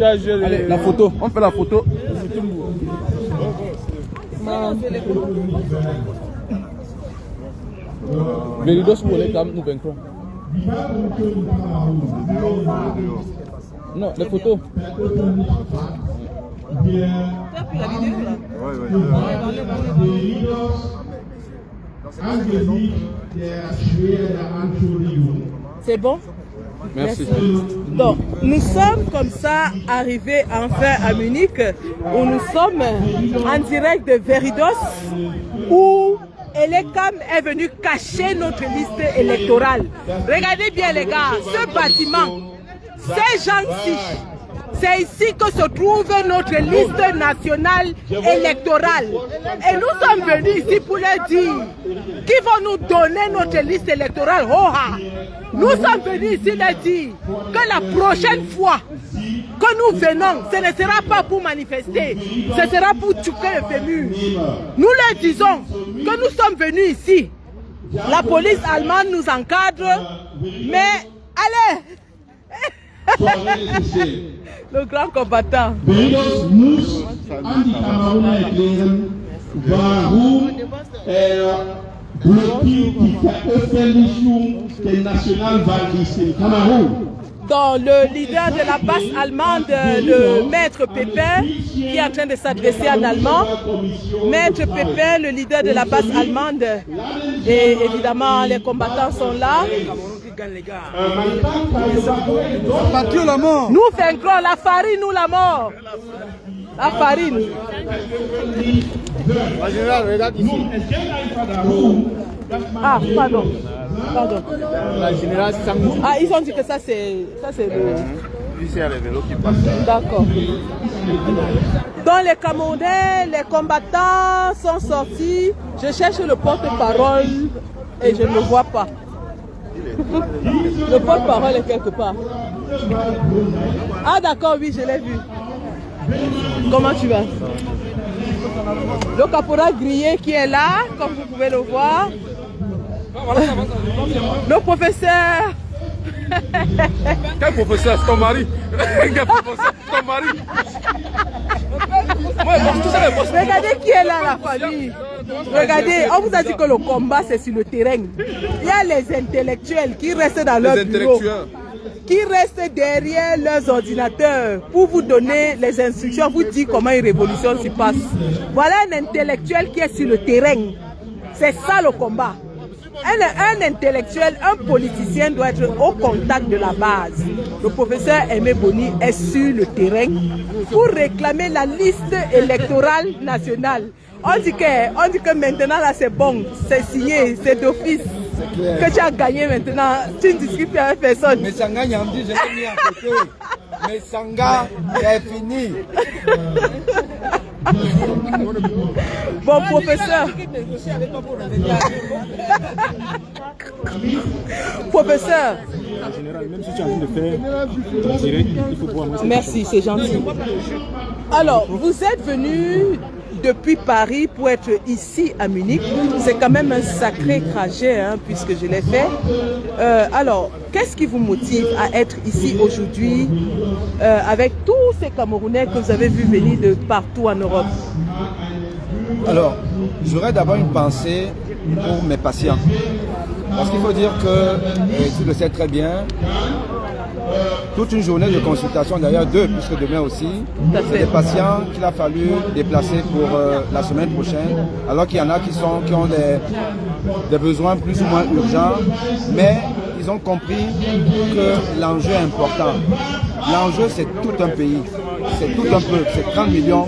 Allez, la photo, on fait la photo. Veridos boleh kamu nous vaincrons. Non, les photos. C'est bon? Merci. Donc, nous sommes comme ça arrivés enfin à Munich, où nous sommes en direct de Veridos, où Elekam est venu cacher notre liste électorale. Regardez bien les gars, ce bâtiment, ces gens-ci, c'est ici que se trouve notre liste nationale électorale. Et nous sommes venus ici pour leur dire qu'ils vont nous donner notre liste électorale. Nous sommes venus ici leur dire que la prochaine fois que nous venons, ce ne sera pas pour manifester, ce sera pour tuer le fémur. Nous leur disons que nous sommes venus ici. La police allemande nous encadre, mais allez! Le grand combattant. Veridos muss an die Kameruner erklären, warum blockiert die Veröffentlichung der Nationalwahlliste in Kamerun. Dans le leader de la base allemande, le maître Pépin, qui est en train de s'adresser en allemand. Maître Pépin, le leader de la base allemande, et évidemment les combattants sont là. Nous vaincrons la farine ou la mort. La farine. Ah, pardon. Pardon. Ah, ils ont dit que ça c'est le... Ici, il y a les vélos qui passent. D'accord. Dans les Camerounais, les combattants sont sortis. Je cherche le porte-parole et je ne le vois pas. Le porte-parole est quelque part. Ah d'accord, oui, je l'ai vu. Comment tu vas? Le caporal grillé qui est là, comme vous pouvez le voir. Le professeur. Quel professeur? C'est ton mari. Quel professeur? C'est ton mari. Regardez qui est là, la famille. Regardez, on vous a dit que le combat c'est sur le terrain. Il y a les intellectuels qui restent dans leur bureau, qui restent derrière leurs ordinateurs pour vous donner les instructions, vous dire comment une révolution se passe. Voilà un intellectuel qui est sur le terrain. C'est ça le combat. Un intellectuel, un politicien doit être au contact de la base. Le professeur Aimé Boni est sur le terrain pour réclamer la liste électorale nationale. On dit que maintenant là c'est bon, c'est signé, c'est d'office. Que tu as gagné maintenant, tu ne discutes avec personne. Mais Sanga Nyamdi, je l'ai mis à côté. Mais Sanga, c'est fini. Bon professeur. Professeur. Merci, c'est gentil. Alors, vous êtes venu depuis Paris pour être ici à Munich. C'est quand même un sacré trajet, hein, puisque je l'ai fait. Alors, qu'est-ce qui vous motive à être ici aujourd'hui avec tous ces Camerounais que vous avez vu venir de partout en Europe? Alors, j'aurais d'abord une pensée pour mes patients. Parce qu'il faut dire que, et tu le sais très bien, toute une journée de consultation, d'ailleurs deux, puisque demain aussi, c'est des patients qu'il a fallu déplacer pour la semaine prochaine, alors qu'il y en a qui ont des besoins plus ou moins urgents, mais ils ont compris que l'enjeu est important. L'enjeu, c'est tout un pays, c'est tout un peuple, c'est 30 millions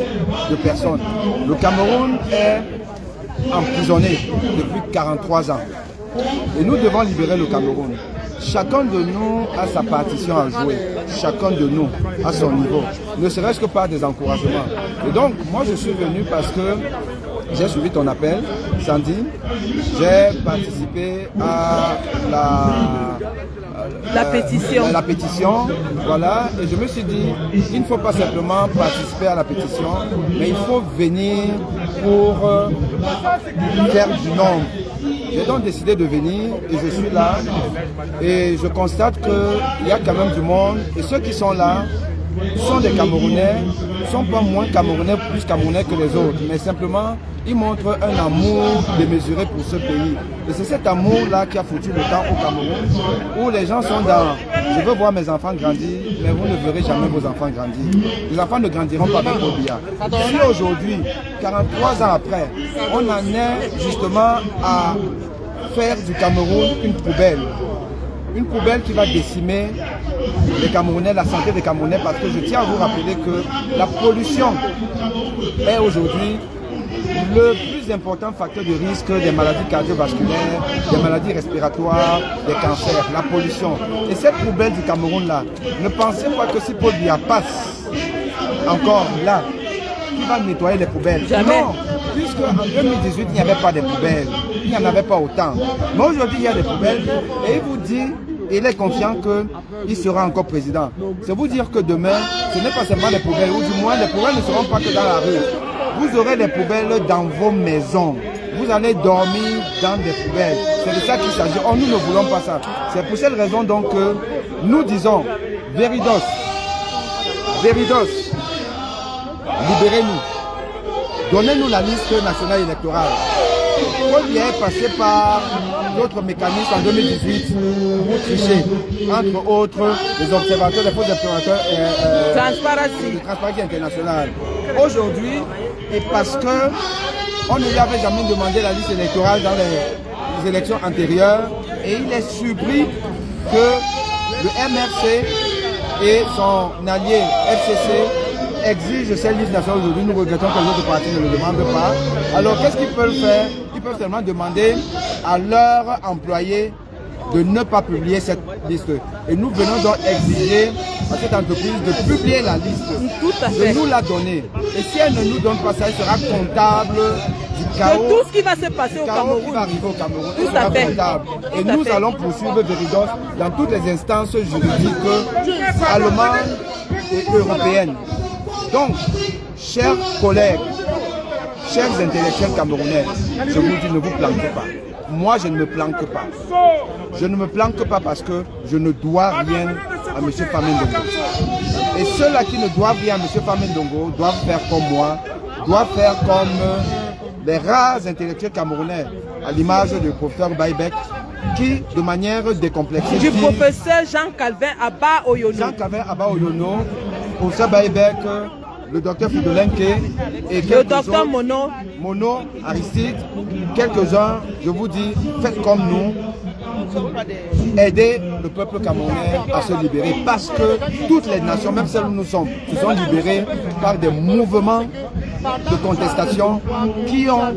de personnes. Le Cameroun est emprisonné depuis 43 ans. Et nous devons libérer le Cameroun. Chacun de nous a sa partition à jouer. Chacun de nous à son niveau. Ne serait-ce que par des encouragements. Et donc, moi, je suis venu parce que j'ai suivi ton appel, Sandy. J'ai participé à la pétition, voilà. Et je me suis dit, il ne faut pas simplement participer à la pétition, mais il faut venir pour faire du nombre. J'ai donc décidé de venir et je suis là et je constate qu'il y a quand même du monde et ceux qui sont là sont des Camerounais, ne sont pas moins Camerounais, plus Camerounais que les autres, mais simplement, ils montrent un amour démesuré pour ce pays. Et c'est cet amour-là qui a foutu le temps au Cameroun, où les gens sont dans « je veux voir mes enfants grandir, mais vous ne verrez jamais vos enfants grandir ». Les enfants ne grandiront pas avec Paul Biya. Si aujourd'hui, 43 ans après, on en est justement à faire du Cameroun une poubelle qui va décimer les Camerounais, la santé des Camerounais, parce que je tiens à vous rappeler que la pollution est aujourd'hui le plus important facteur de risque des maladies cardiovasculaires, des maladies respiratoires, des cancers, la pollution. Et cette poubelle du Cameroun-là, ne pensez pas que si Paul Biya passe encore là, qui va nettoyer les poubelles. Jamais. Non, puisque en 2018, il n'y avait pas de poubelles. Il n'y en avait pas autant. Mais aujourd'hui, il y a des poubelles et il vous dit, il est confiant qu'il sera encore président. C'est vous dire que demain, ce n'est pas seulement des poubelles, ou du moins les poubelles ne seront pas que dans la rue. Vous aurez des poubelles dans vos maisons. Vous allez dormir dans des poubelles. C'est de ça qu'il s'agit. Oh, nous ne voulons pas ça. C'est pour cette raison donc que nous disons, Veridos, libérez-nous. Donnez-nous la liste nationale électorale. Paul Biya est passé par d'autres mécanismes en 2018 pour tricher. Entre autres, les observateurs, les faux observateurs Transparency International. Aujourd'hui, et parce que on ne lui avait jamais demandé la liste électorale dans les élections antérieures, et il est surpris que le MRC et son allié FCC exigent cette liste nationale aujourd'hui. Nous regrettons que les autres partis ne le demandent pas. Alors qu'est-ce qu'ils peuvent faire? Ils peuvent seulement demander à leurs employés de ne pas publier cette liste. Et nous venons donc exiger à cette entreprise de publier la liste, de nous la donner. Et si elle ne nous donne pas ça, elle sera comptable du chaos. De tout ce qui va se passer au Cameroun. Qui va arriver au Cameroun. Tout à fait. Et nous allons poursuivre Veridos dans toutes les instances juridiques allemandes et européennes. Donc, chers collègues, chers intellectuels camerounais, je vous dis, ne vous planquez pas. Moi, je ne me planque pas. Je ne me planque pas parce que je ne dois rien à M. Famindongo. Et ceux-là qui ne doivent rien à M. Famindongo doivent faire comme moi, doivent faire comme les rares intellectuels camerounais, à l'image du professeur Baïbek, qui, de manière décomplexée, du professeur Jean-Calvin Abba Oyono. Jean-Calvin Abba Oyono, professeur Baïbek, le docteur Fidolenke et le docteur Mono, Aristide, quelques-uns, je vous dis, faites comme nous, aidez le peuple camerounais à se libérer, parce que toutes les nations, même celles où nous sommes, se sont libérées par des mouvements de contestation qui ont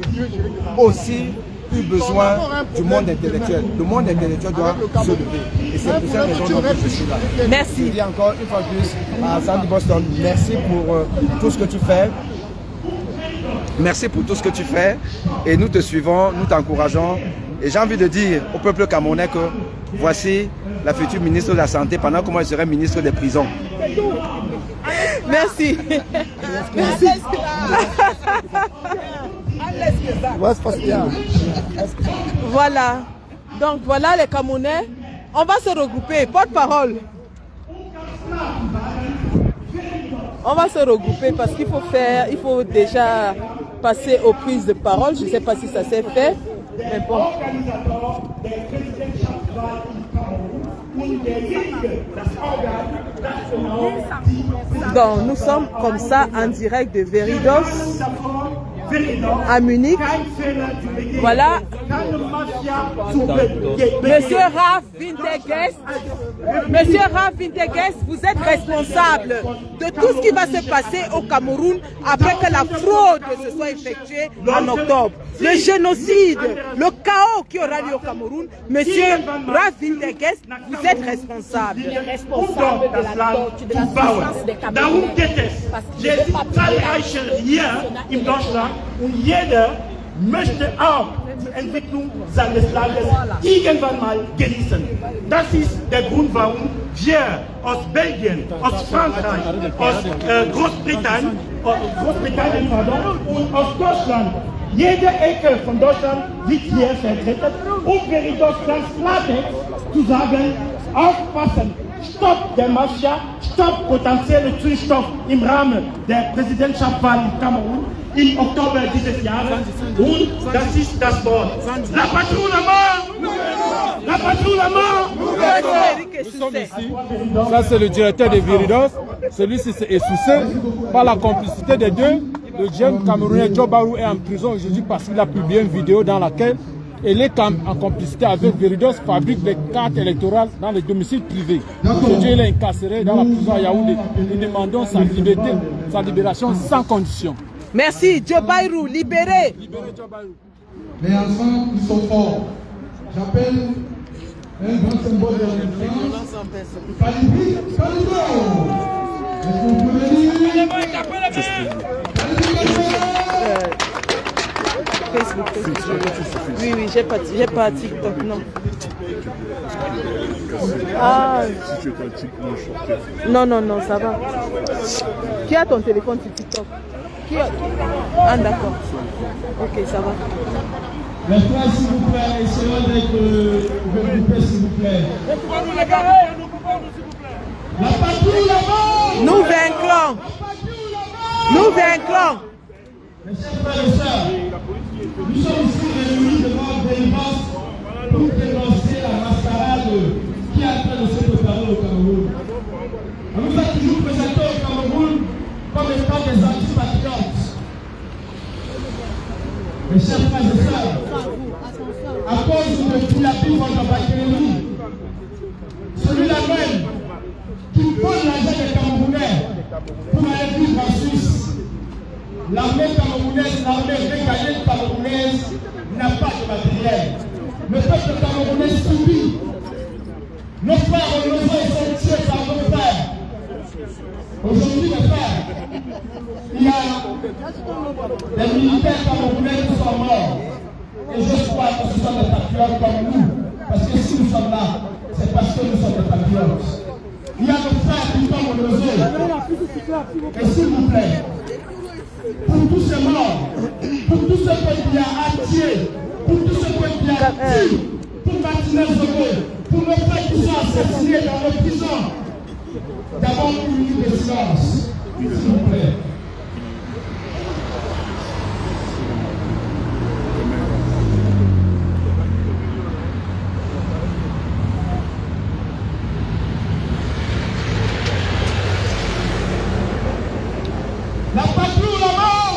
aussi eu besoin du monde intellectuel. Le monde intellectuel doit se lever. Et c'est pour cette raison que je suis là. Merci. Je dis encore une fois de plus à Sandy Boston, merci pour tout ce que tu fais. Merci pour tout ce que tu fais. Et nous te suivons, nous t'encourageons. Et j'ai envie de dire au peuple camerounais que voici la future ministre de la Santé pendant que moi je serai ministre des prisons. Merci. Merci. Voilà. Donc voilà les Camerounais. On va se regrouper. Porte-parole. On va se regrouper parce qu'il faut déjà passer aux prises de parole. Je ne sais pas si ça s'est fait. Mais bon. Donc nous sommes comme ça en direct de Veridos à Munich. Voilà. Monsieur Ralf Wintergest, vous êtes responsable de tout ce qui va se passer au Cameroun après que la fraude se soit effectuée en octobre. Le génocide, le chaos qui aura lieu au Cameroun. Monsieur Ralf Wintergest, vous êtes responsable. Il est responsable de la torture, de la souffrance des Camerounais. Parce qu'il ne veut pas in Deutschland und jeder möchte auch die Entwicklung seines Landes irgendwann mal genießen. Das ist der Grund, warum wir aus Belgien, aus Frankreich, aus Großbritannien und aus Deutschland, jede Ecke von Deutschland wird hier vertreten, um Veridos ganz klar zu sagen, aufpassen, stopp der Mafia, stop potentiell Zündstoff im Rahmen der Präsidentschaftswahl im Kamerun im Oktober dieses Jahres. Und das ist das Wort. La patrouille à mort! La patrouille à mort! Nous sommes ici. Ça, c'est le directeur de Viridos. Celui-ci est soucieux par la complicité des deux. Le jeune Camerounais Joe Barou est en prison aujourd'hui parce qu'il a publié une vidéo dans laquelle il est en complicité avec Viridos, fabrique des cartes électorales dans les domiciles privés. Aujourd'hui, il est incarcéré dans la prison à Yaoundé. Nous demandons sa liberté, sa libération sans condition. Merci, Joe Barou, libéré. Libérez Joe Barou. Mais ensemble, ils sont forts. J'appelle un grand symbole de résistance. Calibri, Calibro. Est-ce que vous pouvez dire? Facebook. Oui, j'ai pas TikTok, non. Ah. Non, ça va. Qui a ton téléphone sur TikTok? Ah, d'accord. Ok, ça va. Les frères, s'il vous plaît, essayons d'être regroupés, s'il vous plaît. La patrouille là-bas! Nous vaincrons! Nous vaincrons! Mes chers frères et sœurs, nous sommes ici réunis devant Véridos pour dénoncer la mascarade qui est en train de se préparer au Cameroun. On nous a toujours présenté au Cameroun comme étant des antipatriotes. Mes chers frères et sœurs, à cause de Filapi Wangabakiremi, celui-là même qui vole l'argent des Camerounais pour aller vivre en Suisse, l'armée camerounaise, l'armée régalienne camerounaise n'a pas de matériel. Le peuple camerounais subit. Nos frères au Nozo sont tués par nos frères. Aujourd'hui, mes frères, il y a des militaires camerounais qui sont morts. Et je crois que ce sont des patriotes comme nous. Parce que si nous sommes là, c'est parce que nous sommes des patriotes. Il y a nos frères qui tombent au Nozo. Et s'il vous plaît, pour tous ces morts, pour tous ceux qui ont tué, pour tous ceux qui ont tué, pour Martinez Zogo, pour nos frères qui sont assassinés dans nos prisons, d'abord une minute de silence, s'il vous plaît.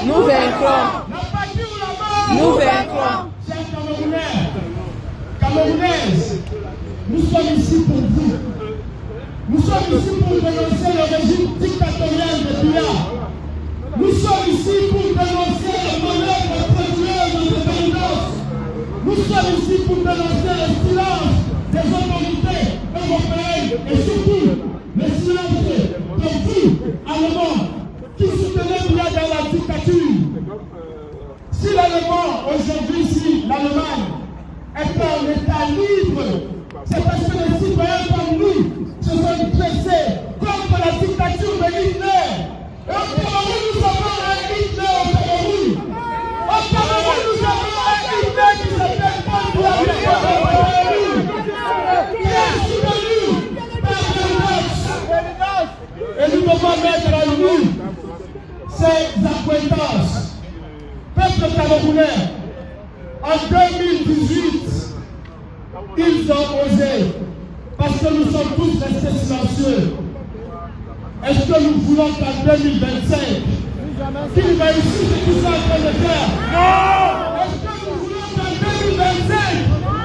Nous vaincrons. Nous vaincrons. Chers Camerounaises, nous sommes ici pour vous. Nous sommes ici pour dénoncer le régime dictatorial de Biya. Nous sommes ici pour dénoncer le manœuvre frauduleuse de Véridos. Nous sommes ici pour dénoncer le silence des autorités européennes et surtout le silence de vous, Allemands, qui soutenaient Biya dans la dictature. Si l'Allemand, aujourd'hui, si l'Allemagne est pas en état libre, c'est parce que les citoyens comme nous se sont dressés contre la dictature de Hitler. Et au Cameroun, nous avons un Hitler au Cameroun. Au Cameroun, nous avons un Hitler qui s'appelle Paul qui est soutenu par Véridos. Et nous devons mettre à nous ces accointances. Peuple camerounais, en 2018, ils ont osé, parce que nous sommes tous restés silencieux. Est-ce que nous voulons qu'en 2025, qu'ils réussissent ce qu'ils sont en train de faire? Non! Est-ce que nous voulons qu'en 2025,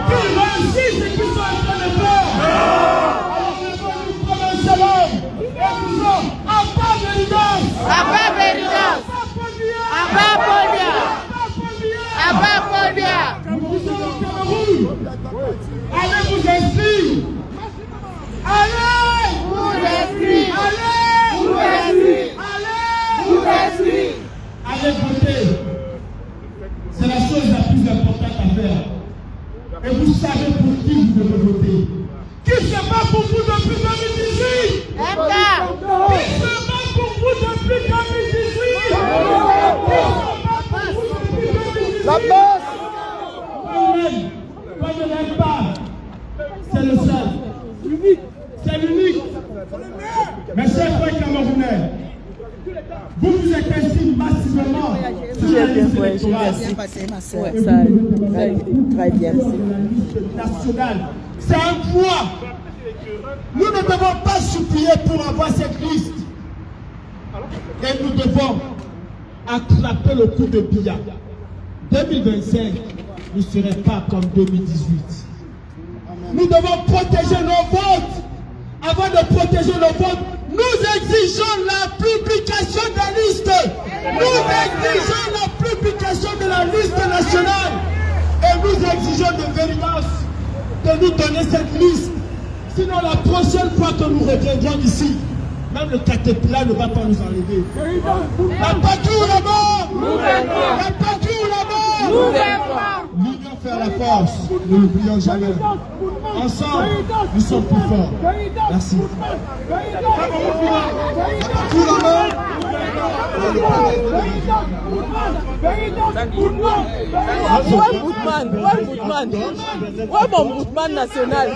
qu'ils réussissent ce qu'ils sont en train de faire? Non! Alors nous prononcer l'homme et nous sommes à part Véridos! À part Véridos! À part Paul-Biya! À part Paul-Biya! Nous disons au Cameroun, allez vous inscrire! Allez vous inscrire! Allez vous inscrire! Allez vous inscrire! Allez voter! C'est la chose la plus importante à faire. Et vous savez pour qui vous devez voter. Qui se bat vous vous investissez massivement sur la liste électorale. Ouais, ça a été très bien. Nationale. C'est un poids. Nous ne devons pas supplier pour avoir cette liste. Et nous devons attraper le coup de billard. 2025 ne serait pas comme 2018. Nous devons protéger nos votes. Avant de protéger nos votes, nous exigeons la publication de la liste. Nous exigeons la publication de la liste nationale. Et nous exigeons de Veridos de nous donner cette liste. Sinon, la prochaine fois que nous reviendrons ici, même le Caterpillar ne va pas nous enlever. La patrie ou la mort? La patrie ou la mort? L'union fait la force. Ne l'oublions jamais. Ensemble, nous sommes plus forts. Merci. Ouais, mon Boutman national.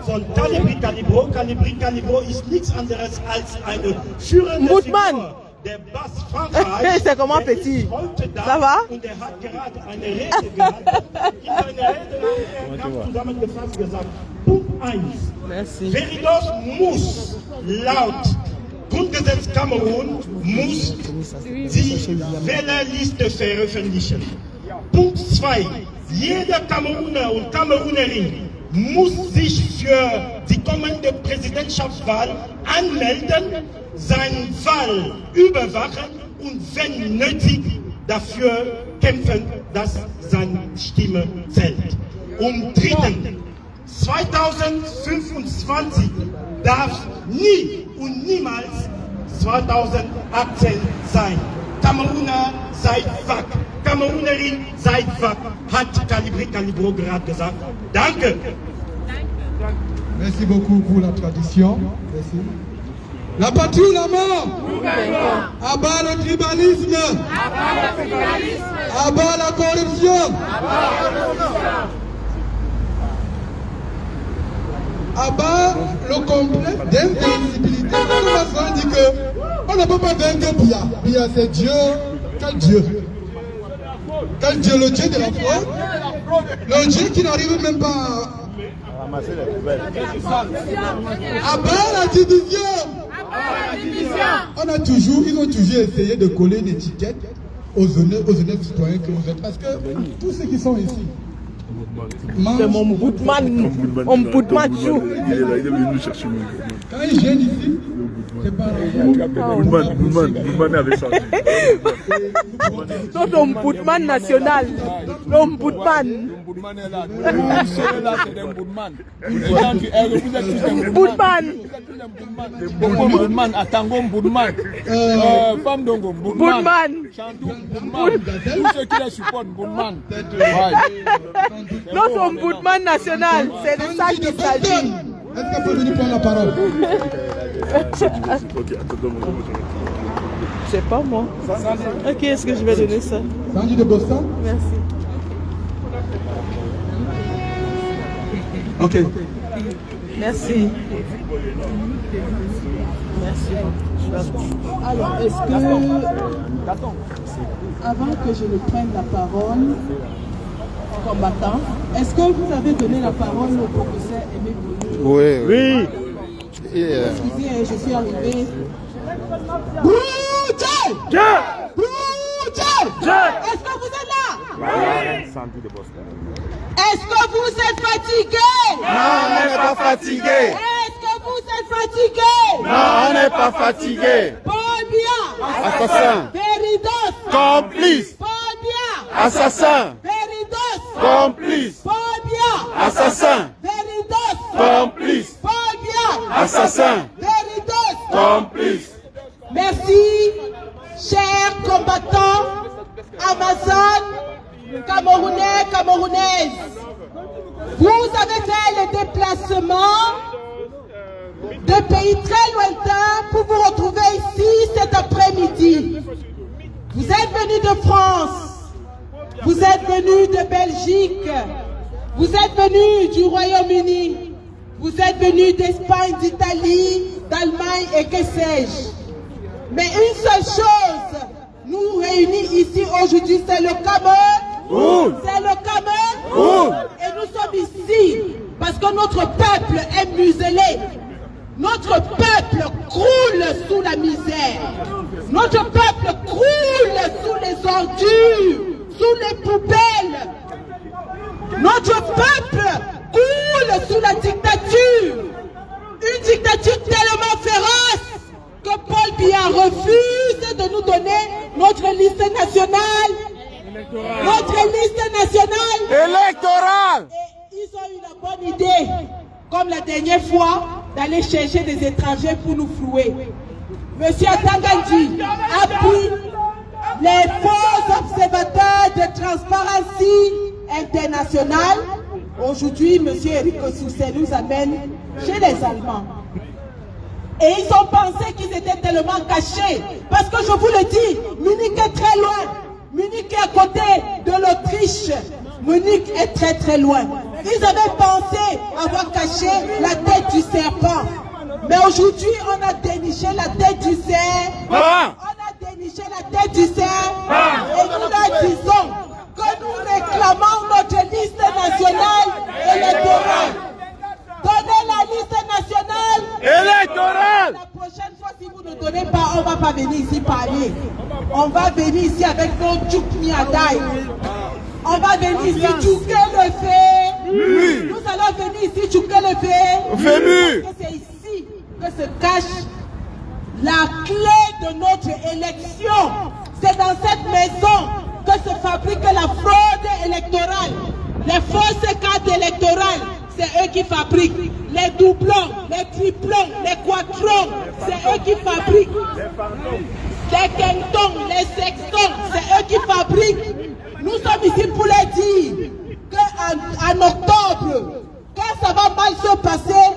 Von Calibro ist nichts anderes als eine führende Boutman. Der Bass Frankreich. C'est comment petit? Ça va? Und er hat gerade eine Rede gehalten. In seiner Rede hat er zusammengefasst gesagt, Punkt 1. Merci. Veridos muss laut Grundgesetz Kamerun muss die Wählerliste veröffentlichen. Punkt 2. Jeder Kameruner und Kamerunerin muss sich für die kommende Präsidentschaftswahl anmelden, seinen Fall überwachen und wenn nötig dafür kämpfen, dass seine Stimme zählt. Und drittens, 2025 darf nie und niemals 2018 sein. Kameruner, seid wach. Kamerunerin, seid wach, hat Calibro gerade gesagt. Danke. Merci beaucoup pour la tradition. Merci. La patrie ou la mort? À bas le tribalisme. À bas la corruption. À bas le complexe d'invincibilité. On dit que on ne peut pas vaincre Bia. Bia c'est Dieu. Quel Dieu? Quel Dieu? Le Dieu de la fraude? Le Dieu qui n'arrive même pas à ramasser les poubelles. À bas la division. Ils ont toujours essayé de coller une étiquette aux honnêtes citoyens que vous êtes. Parce que tous ceux qui sont ici. C'est mon Boutman. Mon Boutman chou. Il est venu chercher mon Boutman. Quand ils viennent ici, c'est pas Boutman avait sorti. C'est ton Boutman national. L'homme Boutman. Boutman est là. Là, c'est un Boutman. Les gens qui vous êtes tous un Boutman. Boutman, Atangom Boutman. Femme Dongo Boutman. Chantou Boutman. Tous ceux qui les supportent Boutman. Notre Boutman national, c'est de ça qu'il s'agit. Est-ce qu'on peut venir prendre la parole? C'est pas moi. Ok, est-ce que je vais donner ça? Sandy de Boston? Merci. Ok. Merci. Merci. Alors, est-ce que, avant que je ne prenne la parole, combattant, est-ce que vous avez donné la parole au professeur Aimé Boulou? Oui. Excusez, je suis arrivé. Est-ce que vous êtes là? Est-ce que vous êtes fatigué? Non, on n'est pas fatigué. Est-ce que vous êtes fatigué? Non, on n'est pas fatigué. Paul Biya. Assassin. Veridos. Complice. Paul Biya. Assassin. Veridos. Complice. Paul Biya. Assassin. Veridos. Complice. Paul Biya. Assassin. Veridos. Complice. Merci, chers combattants, Amazon, Camerounais, Camerounaises. Vous avez fait le déplacement de pays très lointains pour vous retrouver ici cet après-midi. Vous êtes venus de France, vous êtes venus de Belgique, vous êtes venus du Royaume-Uni, vous êtes venus d'Espagne, d'Italie, d'Allemagne et que sais-je. Mais une seule chose nous réunit ici aujourd'hui, c'est le Cameroun. C'est le Cameroun. Et nous sommes ici parce que notre peuple est muselé. Notre peuple croule sous la misère. Notre peuple croule sous les ordures, sous les poubelles. Notre peuple croule sous la dictature. Une dictature tellement féroce que Paul Biya refuse de nous donner notre liste nationale. Notre liste nationale électorale. Et ils ont eu la bonne idée, comme la dernière fois, d'aller chercher des étrangers pour nous flouer. Monsieur Atangandji a pris les faux observateurs de Transparency International. Aujourd'hui, monsieur Eric Soussé nous amène chez les Allemands. Et ils ont pensé qu'ils étaient tellement cachés. Parce que je vous le dis, Munich est très loin. Munich est à côté de l'Autriche. Munich est très très loin. Ils avaient pensé avoir caché la tête du serpent. Mais aujourd'hui, on a déniché la tête du serpent. On a déniché la tête du serpent. Et nous leur disons que nous réclamons notre liste nationale électorale. Donnez la liste nationale électorale. La prochaine fois, si vous ne donnez pas, on ne va pas venir ici parler. On va venir ici avec nos Tchoukmiadaï. On va venir ici tchouker le fait. Nous allons venir ici tchouker le fait. Parce que c'est ici que se cache la clé de notre élection. C'est dans cette maison que se fabrique la fraude électorale. Les fausses cartes électorales, c'est eux qui fabriquent. Les doublons, les triplons, les quadrons, c'est eux qui fabriquent. Les quintons, les sextons, c'est eux qui fabriquent. Nous sommes ici pour les dire qu'en octobre, quand ça va mal se passer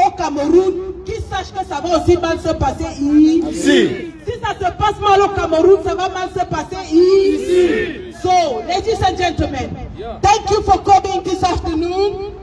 au Cameroun, qu'ils sachent que ça va aussi mal se passer ici. Si ça se passe mal au Cameroun, ça va mal se passer ici. So, ladies and gentlemen, thank you for coming this afternoon,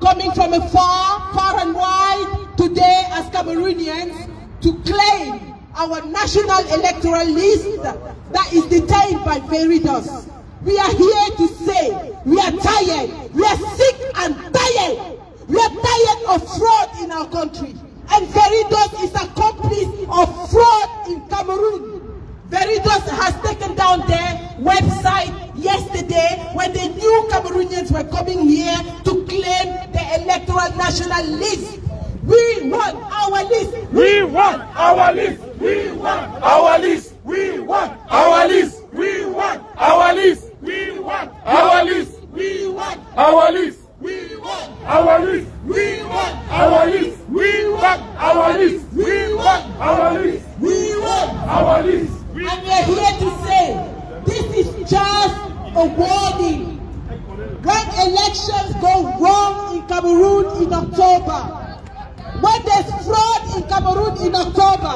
coming from afar, far and wide, today as Cameroonians, to claim our national electoral list that is detained by Veritas. We are here to say we are tired, we are sick and tired. We are tired of fraud in our country. And Veritas is accomplice of fraud in Cameroon. Veritas has taken down their website yesterday when the new Cameroonians were coming here to claim the electoral national list. We want our list. We want our list. We want our list. We want our list. We want our list. We want our list. We want our list. We want our list. We want our list. We want our list. We want our list. We want our list. And we are here to say this is just a warning. When elections go wrong in Cameroon in October, when there's fraud in Cameroon in October,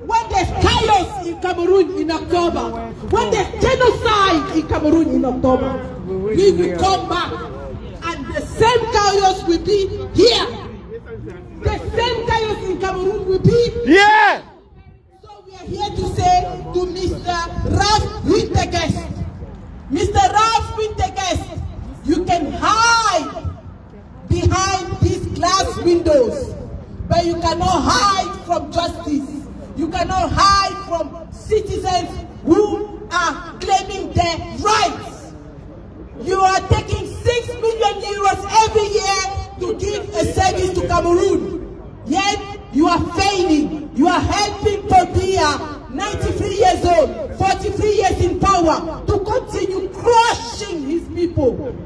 when there's chaos in Cameroon in October, when there's genocide in Cameroon in October, we will come back and the same chaos will be here. The same chaos in Cameroon will be here. So we are here to say to Mr. Ralph Wintergest, Mr. Ralph Wintergest, you can hide behind these glass windows, but you cannot hide from justice. You cannot hide from citizens who are claiming their rights. You are taking 6 million euros every year to give a service to Cameroon. Yet you are failing. You are helping Paul Biya, 93 years old, 43 years in power, to continue crushing his people.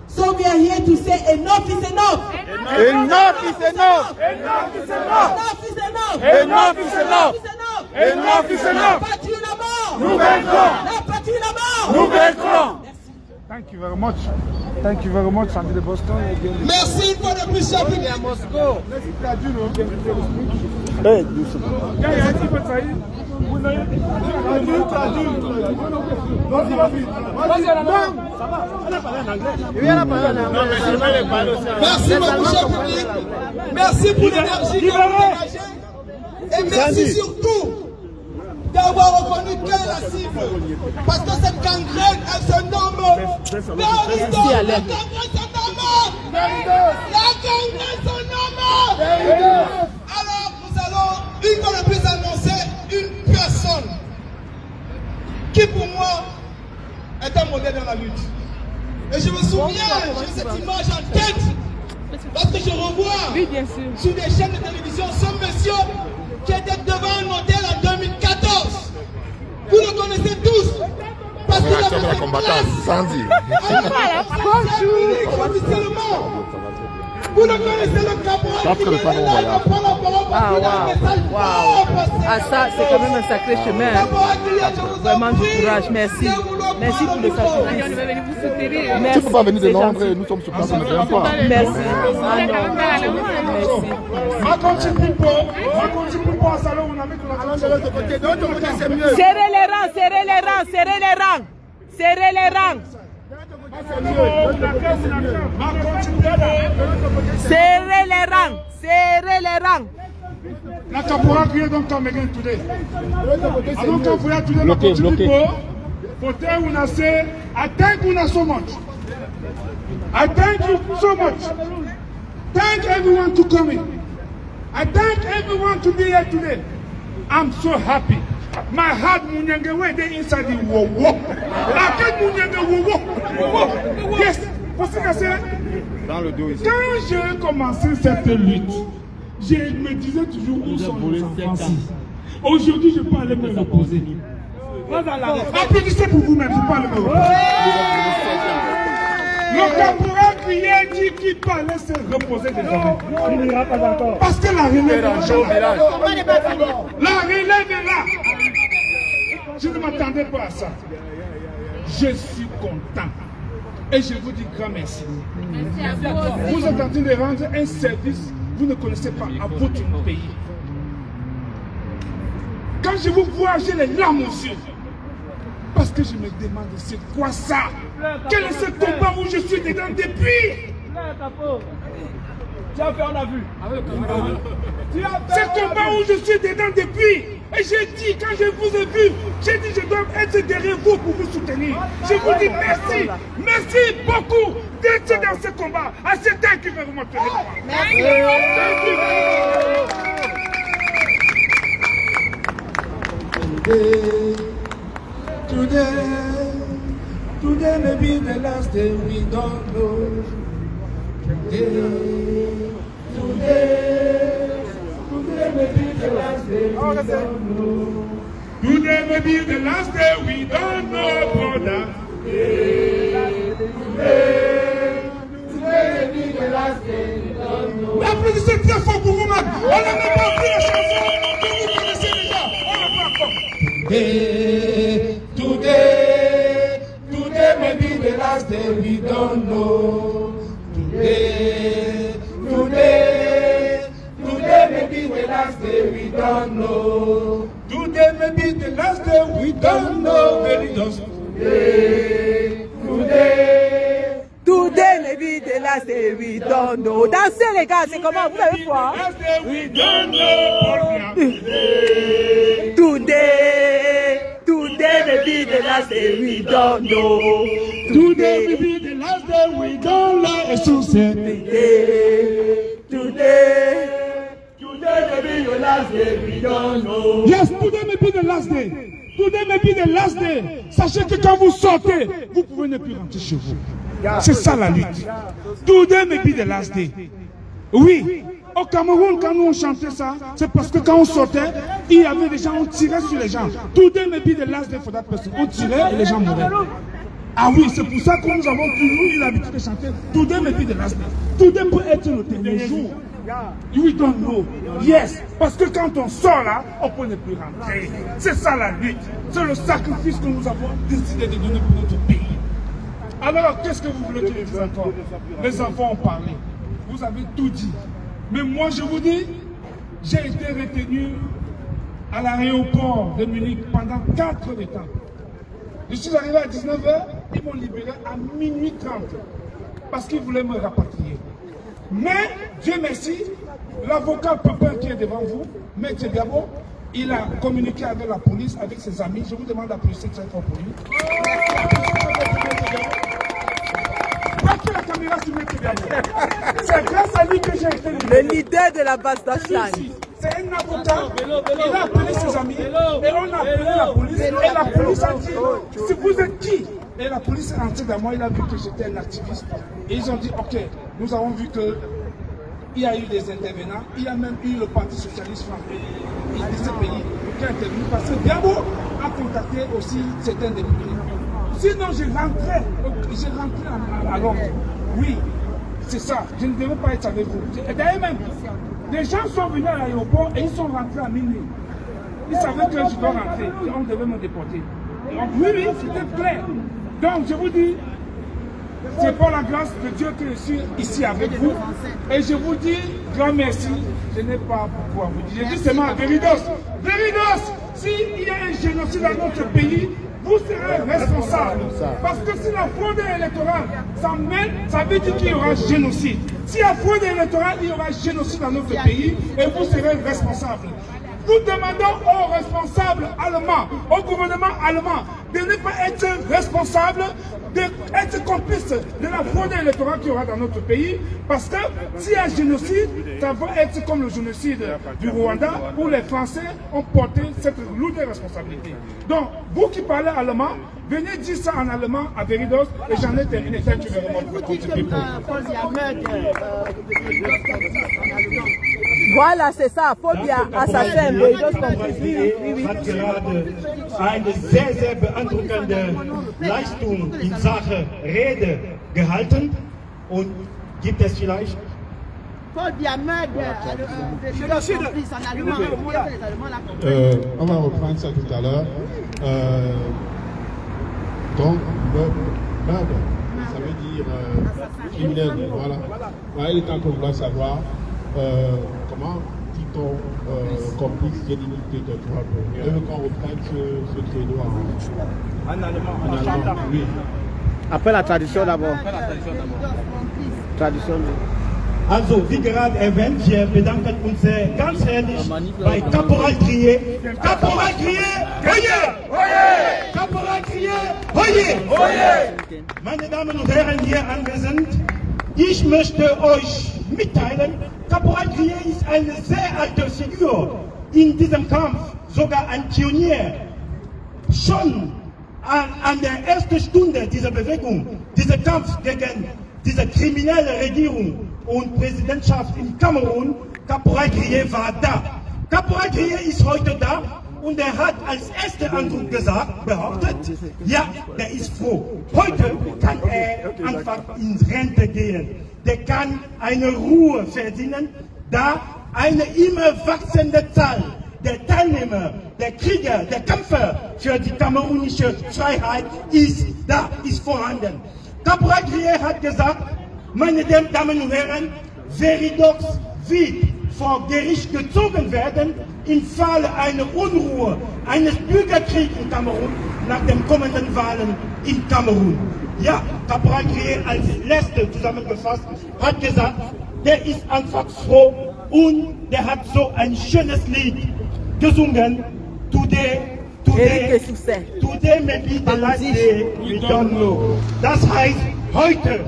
So we are here to say enough is enough. Enough is enough. Enough is enough. Enough is enough. Enough is enough. Enough is enough. Nous vaincrons. Nous vaincrons. Thank you very much. Thank you very much, André Boston. Merci pour le plus cher public. Hey, doucement. Merci beaucoup, cher public. Merci pour l'énergie que vous dégagez. merci surtout d'avoir reconnu quelle est la cible. Parce que cette gangrène, elle se nomme Veridos. La gangrène se nomme Veridos. Alors, nous allons une fois de plus annoncer une personne qui pour moi est un modèle dans la lutte. Et je me souviens, j'ai cette image en tête, parce que je revois sur des chaînes de télévision ce monsieur qui était devant un hôtel en 2014. Vous le connaissez tous. Parce qu'il a fait la combattante, Sandy. Vous le connaissez, le caporal. Ah, waouh. Ah, ça, c'est quand même un sacré chemin. Vraiment du courage. Merci. Merci pour le sacrifice. Tu ne peux pas venir de Londres, nous sommes sur place, on ne vient pas. Merci. Serrez les rangs, serrez les rangs, serrez les rangs. Serrez les rangs. Serrez les rangs, serrez les rangs. La caporal create don't come again today. I don't come for you today. Bloqué. For tell una say, I thank una so much. I thank you so much. Thank everyone to come in. I thank everyone to be here today. I'm so happy. My heart munyenge way they inside the wo. I can't munyenge wo. Yes. Parce que c'est dans le dos ici. Quand j'ai commencé cette lutte, je me disais toujours où sont nos enfants. Aujourd'hui, je peux aller me reposer. Applaudissez pour vous-même, je peux aller me reposer. Le caporal criait, dit qu'il parlait se reposer des hommes. Il n'ira pas d'accord. Parce que la relève est là. La relève est là. Je ne m'attendais pas à ça. Je suis content. Et je vous dis grand merci. Vous êtes en train de rendre un service vous ne connaissez pas à votre pays. Quand je vous vois, j'ai les larmes aux yeux. Parce que je me demande, c'est quoi ça? Quel est ce combat où je suis dedans depuis? Tu as fait, on a vu. Ce combat où je suis dedans depuis. Et j'ai dit, quand je vous ai vu, j'ai dit, je dois être derrière vous pour vous soutenir. Je vous dis merci. Merci beaucoup d'être dans ce combat. À cet temps qui va vous montrer. Merci. Today may be the last day we don't know. Today may be the last day we don't know. Today may be the last day we don't know, brother. Today may be the last day we don't know. Applaudissez très fort pour vous-même. On n'a même pas pris la chanson que vous connaissez déjà. On n'a pas encore. Today may be the last day we don't know. Today may be the last day we don't know. Today may be the last day we don't know. Today may be the last day we don't know. Dansez les gars, c'est comment? Vous avez quoi? We don't know. Today may be the last day we don't know. Today may be the last day we don't know. Et sur cette Today may be your last day we don't know. Yes, today may be the last day. Today may be the last day. Sachez que quand vous sortez, vous pouvez ne plus rentrer chez vous. C'est ça la lutte. Today may be the last day. Oui, au Cameroun, quand nous on chantait ça, c'est parce que quand on sortait, il y avait des gens, on tirait sur les gens. Today may be the last day for that person. On tirait et les gens mouraient. Ah oui, c'est pour ça que nous avons toujours eu l'habitude de chanter Today may be the last day. Today peut être le dernier jour. We don't know. Yes, parce que quand on sort là, on peut ne plus rentrer. C'est ça la lutte. C'est le sacrifice que nous avons décidé de donner pour notre pays. Alors, qu'est-ce que vous voulez que les enfants? Les enfants ont parlé. Vous avez tout dit. Mais moi, je vous dis, j'ai été retenu à l'aéroport de Munich pendant 4 heures de temps. Je suis arrivé à 19h, ils m'ont libéré à minuit 30 parce qu'ils voulaient me rapatrier. Mais, Dieu merci, l'avocat Pepin qui est devant vous, Maître Biabo, il a communiqué avec la police, avec ses amis. Je vous demande d'applaudisser cette fois pour lui. La caméra sur Maître Biabo. C'est grâce à lui que j'ai été le leader de la base d'Ashland. C'est un avocat, il a appelé ses amis et on a appelé la police et la police a dit, si vous êtes qui? Et la police est entrée dans moi, il a vu que j'étais un activiste. Et ils ont dit, ok, nous avons vu que il y a eu des intervenants, il y a même eu le Parti Socialiste français de ce pays qui a intervenu parce que Biabo a contacté aussi certains députés. Sinon, j'ai rentré à Londres. Oui, c'est ça, je ne devais pas être avec vous. D'ailleurs même, les gens sont venus à l'aéroport et ils sont rentrés à minuit. Ils savaient que je dois rentrer et on devait me déporter. Donc oui, c'était clair. Donc je vous dis, c'est pour la grâce de Dieu que je suis ici avec vous. Et je vous dis, grand merci. Je n'ai pas pourquoi vous dire. Je dis seulement à Veridos. Veridos, s'il y a un génocide dans notre pays, vous serez responsable. Parce que si la fraude électorale s'emmène, ça veut dire qu'il y aura génocide. Si la fraude électorale, il y aura génocide dans notre pays et vous serez responsable. Nous demandons aux responsables allemands, au gouvernement allemand, de ne pas être responsables, d'être complices de la fraude électorale qu'il y aura dans notre pays, parce que s'il y a un génocide, ça va être comme le génocide du Rwanda, où les Français ont porté cette lourde responsabilité. Donc, vous qui parlez allemand, venez dire ça en allemand à Veridos, et j'en ai terminé. Voilà, c'est ça. Phobia, assassin, Veridos complice. Hat gerade eine sehr, sehr beeindruckende Leistung in Sache Rede gehalten und gibt es vielleicht on va reprendre ça tout à l'heure. Donc, meurtre, ça veut dire criminel. Voilà. Voilà, il est temps qu'on doit savoir comment dit-on complice d'illimité de droit. Je veux qu'on reprenne ce credo en allemand. Oui. Après la tradition d'abord. Tradition. Also, wie gerade erwähnt, wir bedanken uns sehr ganz herzlich bei Caporal Crier. Caporal Crier, Hoye! Caporal Crier, Hoye! Meine Damen und Herren hier anwesend, ich möchte euch mitteilen, Caporal Crier ist eine sehr alte Figur in diesem Kampf, sogar ein Pionier. Schon an der ersten Stunde dieser Bewegung, dieser Kampf gegen diese kriminelle Regierung und Präsidentschaft in Kamerun, Caporal Crier war da. Caporal Crier ist heute da und er hat als erster Eindruck behauptet, ja, der ist froh. Heute kann er einfach in Rente gehen. Der kann eine Ruhe verdienen, da eine immer wachsende Zahl der Teilnehmer, der Krieger, der Kämpfer für die kamerunische Freiheit ist vorhanden. Caporal Crier hat gesagt, meine Damen und Herren, Veridox wird vor Gericht gezogen werden im Falle einer Unruhe, eines Bürgerkriegs in Kamerun nach den kommenden Wahlen in Kamerun. Ja, Caporal Crier als letzter zusammengefasst hat gesagt, der ist einfach froh und der hat so ein schönes Lied gesungen. Today maybe the last day, we don't know. Das heißt, heute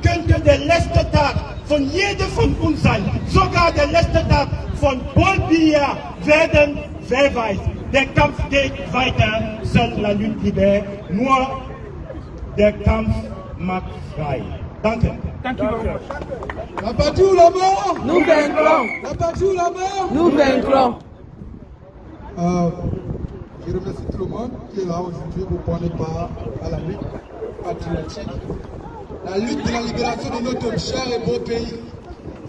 könnte der letzte Tag von jedem von uns sein, sogar der letzte Tag von Paul Biya werden, wer weiß. Der Kampf geht weiter, seule la lutte libère, nur der Kampf macht frei. Danke. La patrie ou la mort? Nous vaincrons. La patrie ou la mort? Nous vaincrons. Je remercie tout le monde qui est là aujourd'hui pour prendre part à la lutte patriotique, la lutte de la libération de notre cher et beau pays.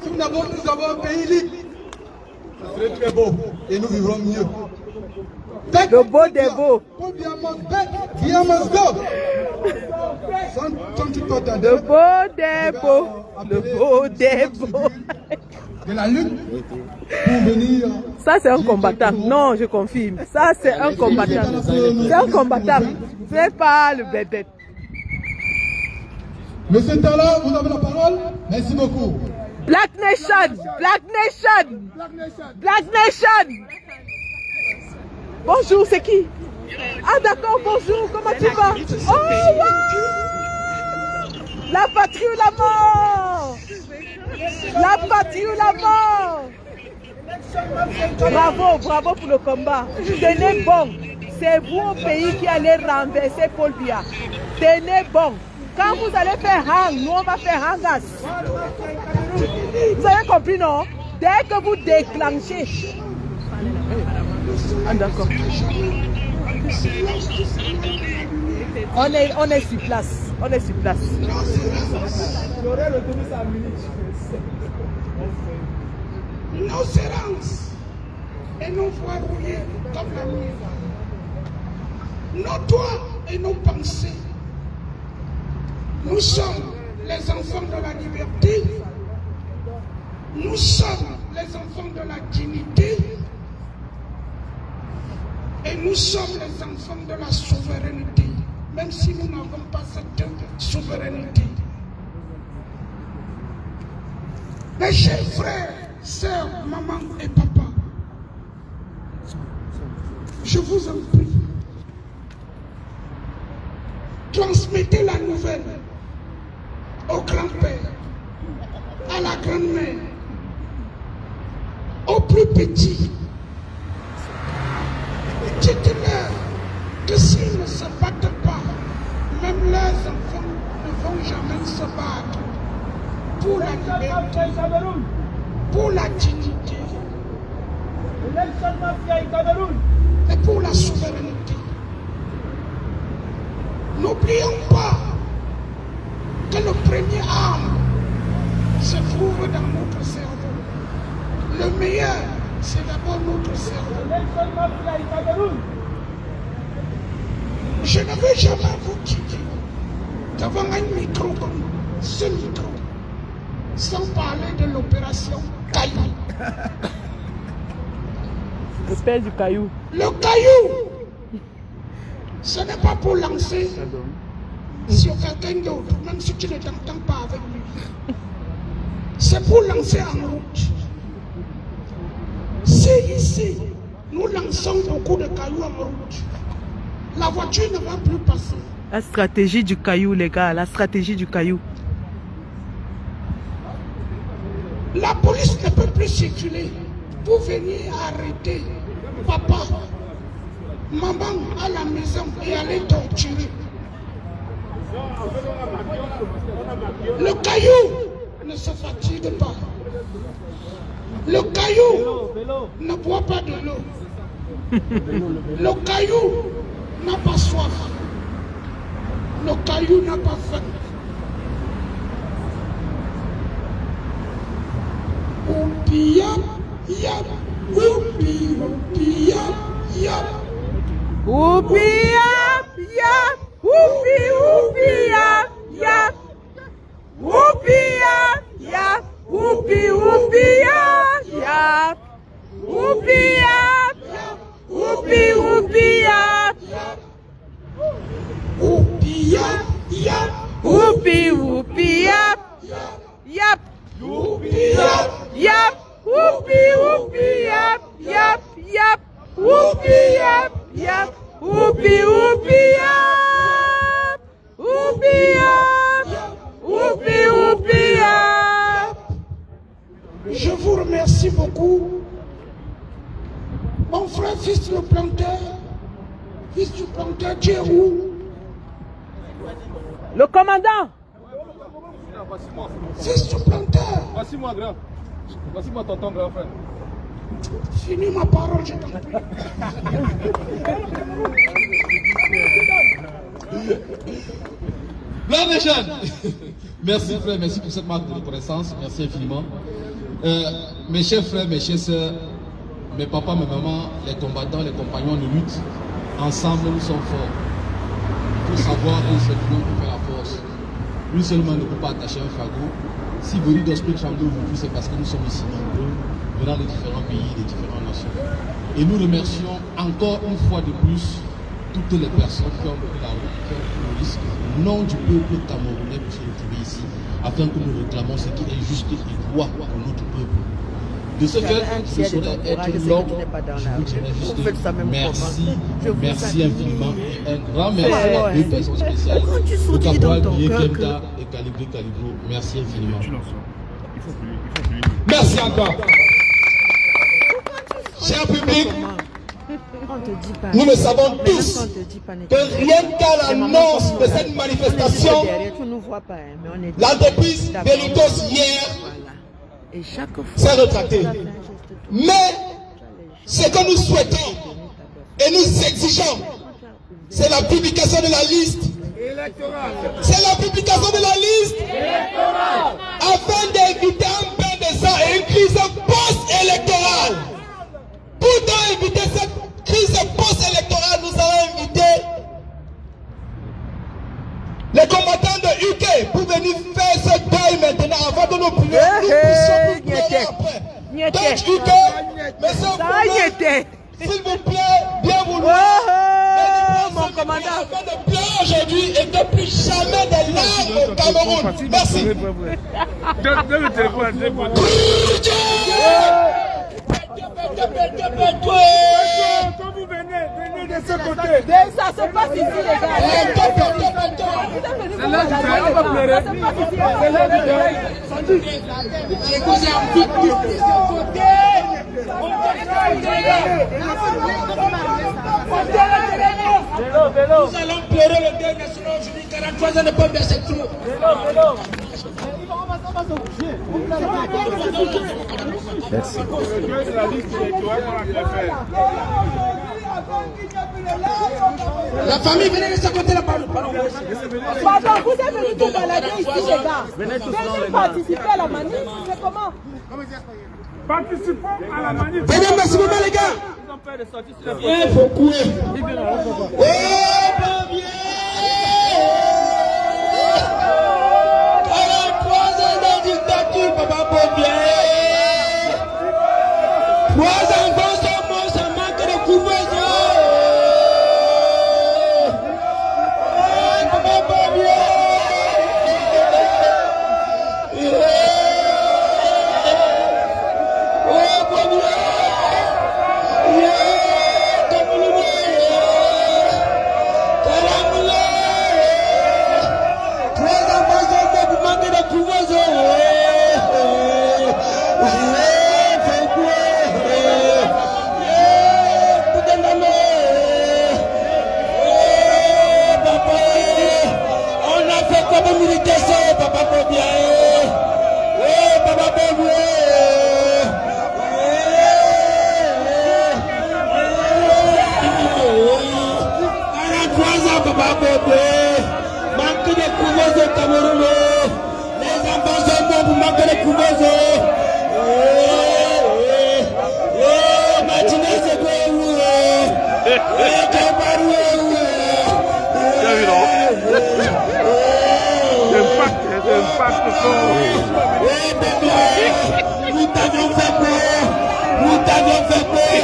Si nous avons un pays libre, ça serait très beau et nous vivrons mieux. Le beau des beaux. Le beau des beaux. Le beau des beaux. De la lutte pour venir. Ça c'est un combattant. Non, je confirme. Ça c'est un combattant. C'est un combattant. C'est pas le bébé. Monsieur Tala, vous avez la parole. Merci beaucoup. Black Nation, Black Nation, Black Nation. Bonjour, c'est qui? Ah d'accord, bonjour, comment tu vas? Oh wow! La patrie ou la mort? La patrie ou la mort? Bravo, bravo pour le combat. Tenez bon. C'est vous au pays qui allez renverser Paul Biya. Tenez bon. Quand vous allez faire hang, nous on va faire hangas. Vous avez compris, non? Dès que vous déclenchez. Ah, d'accord. On est sur place. On est sur place. Nos errances et nos voies rouillées comme la nuit. Nos doigts et nos pensées. Nous sommes les enfants de la liberté. Nous sommes les enfants de la dignité. Et nous sommes les enfants de la souveraineté. Même si nous n'avons pas cette souveraineté. Mes chers frères, sœurs, maman et papa, je vous en prie, transmettez la nouvelle au grand-père, à la grand-mère, aux plus petits. Dites-leur que s'ils ne se battent pas, même leurs enfants ne vont jamais se battre pour la liberté, pour la dignité et pour la souveraineté. N'oublions pas que le premier arme se trouve dans notre cerveau. Le meilleur, c'est d'abord notre cerveau. Je ne vais jamais vous quitter devant un micro comme ce micro, sans parler de l'opération Caillou. Le père du caillou. Le caillou, ce n'est pas pour lancer sur quelqu'un d'autre, même si tu ne t'entends pas avec lui. C'est pour lancer en route. Si ici, nous lançons beaucoup de cailloux en route, la voiture ne va plus passer. La stratégie du caillou, les gars, la stratégie du caillou. La police ne peut plus circuler pour venir arrêter papa, maman à la maison et aller torturer. Le caillou ne se fatigue pas. Le caillou ne boit pas de l'eau. Le caillou n'a pas soif. Le caillou n'a pas faim. Oupi yap, yap, oupi, oupi yap, yap. Oupi yap, yap, oupi, oupi yap, yap. Oupi yap, yap, oupi, oupi yap, yap. Oupi yap, oupi, oupi yap, yap. Oupi yap, yap, oupi, oupi yap, yap. oupi yap, Yap, oupi, oupi yap, yap, yap. Oupi yap, yap, oupi, oupi yap. Oupi yap, oupi, oupi yap. Je vous remercie beaucoup. Mon frère, fils du planteur, tu es où? Le commandant. Fils du planteur. Voici moi, grand. Voici moi, tonton, grand frère. Finis ma parole, je t'en prie. Black Nation. Merci frère, merci pour cette marque de reconnaissance, merci infiniment. Mes chers frères, mes chères sœurs, mes papas, mes mamans, les combattants, les compagnons de lutte, ensemble nous sommes forts. Il faut savoir qu'un seul union peut faire la force. Lui seulement ne peut pas attacher un fagot. Si Veridos peut trembler aujourd'hui, c'est parce que nous sommes ici nombreux, venant des différents pays, des différentes nations. Et nous remercions encore une fois de plus toutes les personnes qui ont pris la route, qui ont pris police, au nom du peuple camerounais qui s'est retrouvé ici, afin que nous réclamons ce qui est juste et droit pour notre peuple. De ce fait, je saurais être long, je vous dirais juste merci infiniment et un grand merci à deux personnes spéciales, le caporal Guillaume Kemta et Calibré Calibro. Merci infiniment. Merci encore. Cher public, nous le savons tous que rien qu'à l'annonce de cette manifestation, l'entreprise Veridos hier s'est rétractée. Mais ce que nous souhaitons et nous exigeons, c'est la publication de la liste. C'est la publication de la liste afin d'éviter un bain de sang et une crise post-électorale. Pour éviter cette crise post-électorale, nous allons inviter les combattants de UK pour venir faire ce deuil maintenant avant que nous puissions pleurer après. Donc UK, s'il vous plaît, bien vouloir, mon commandant, afin de pleurer aujourd'hui et que plus jamais de larmes au Cameroun. Merci. Donne le téléphone. Quand vous venez de ce côté. Ça se passe ici, les gars. C'est là on va pleurer. J'ai causé un petit peu de ce côté. Nous allons pleurer le deuil national aujourd'hui. 43 ans de peuple verset tout. Merci. La famille, venez de ce côté là. Pardon, vous êtes venus tout balader ici, les gars. Venez participer à la manif, c'est comment? Participons à la manif. Venez, merci beaucoup, les gars. Il faut courir. Papa Bobien. 3 enfants sont morts, ça manque de couverture. Papa Bobien. Manque de couveuse au Cameroun. Les enfants sont morts pour manquer de couveuse. Martinez, c'est quoi vous? Nous t'avions fait peur. Nous t'avions fait peur.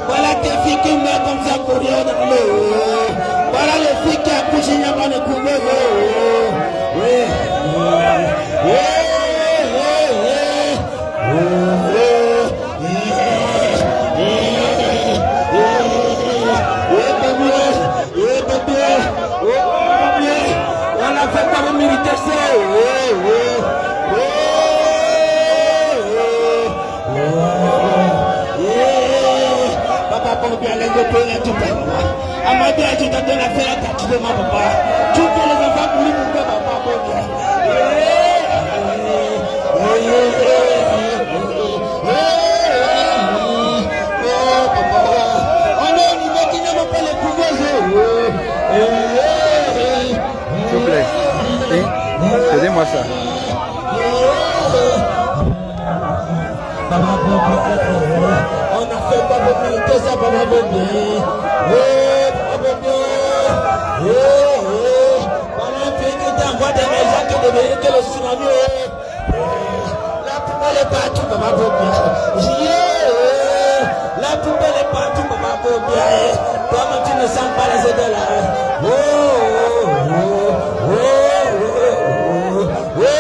Voilà tes filles qui meurent comme ça pour rien dans l'eau. Voilà les filles qui accouchent, il n'y a pas de couverture. On a fait comme militaire, papa, pour bien les opérer tout à l'heure. Amadou a dit de la faire attaquer de ma papa. Tout pour les enfants pour lui, papa, pour bien. On est au niveau qui n'aime pas les couverts. S'il vous plaît. Aidez-moi ça. On a fait pas de milité, ça va venir. Voilà un pays qui t'envoie des gens qui deviennent que le tsunami. La poubelle est partout, maman Bobia. La poubelle est partout, maman Bobia. Toi-même, tu ne sens pas les odeurs là. Oh, oh, oh, oh, oh, oh,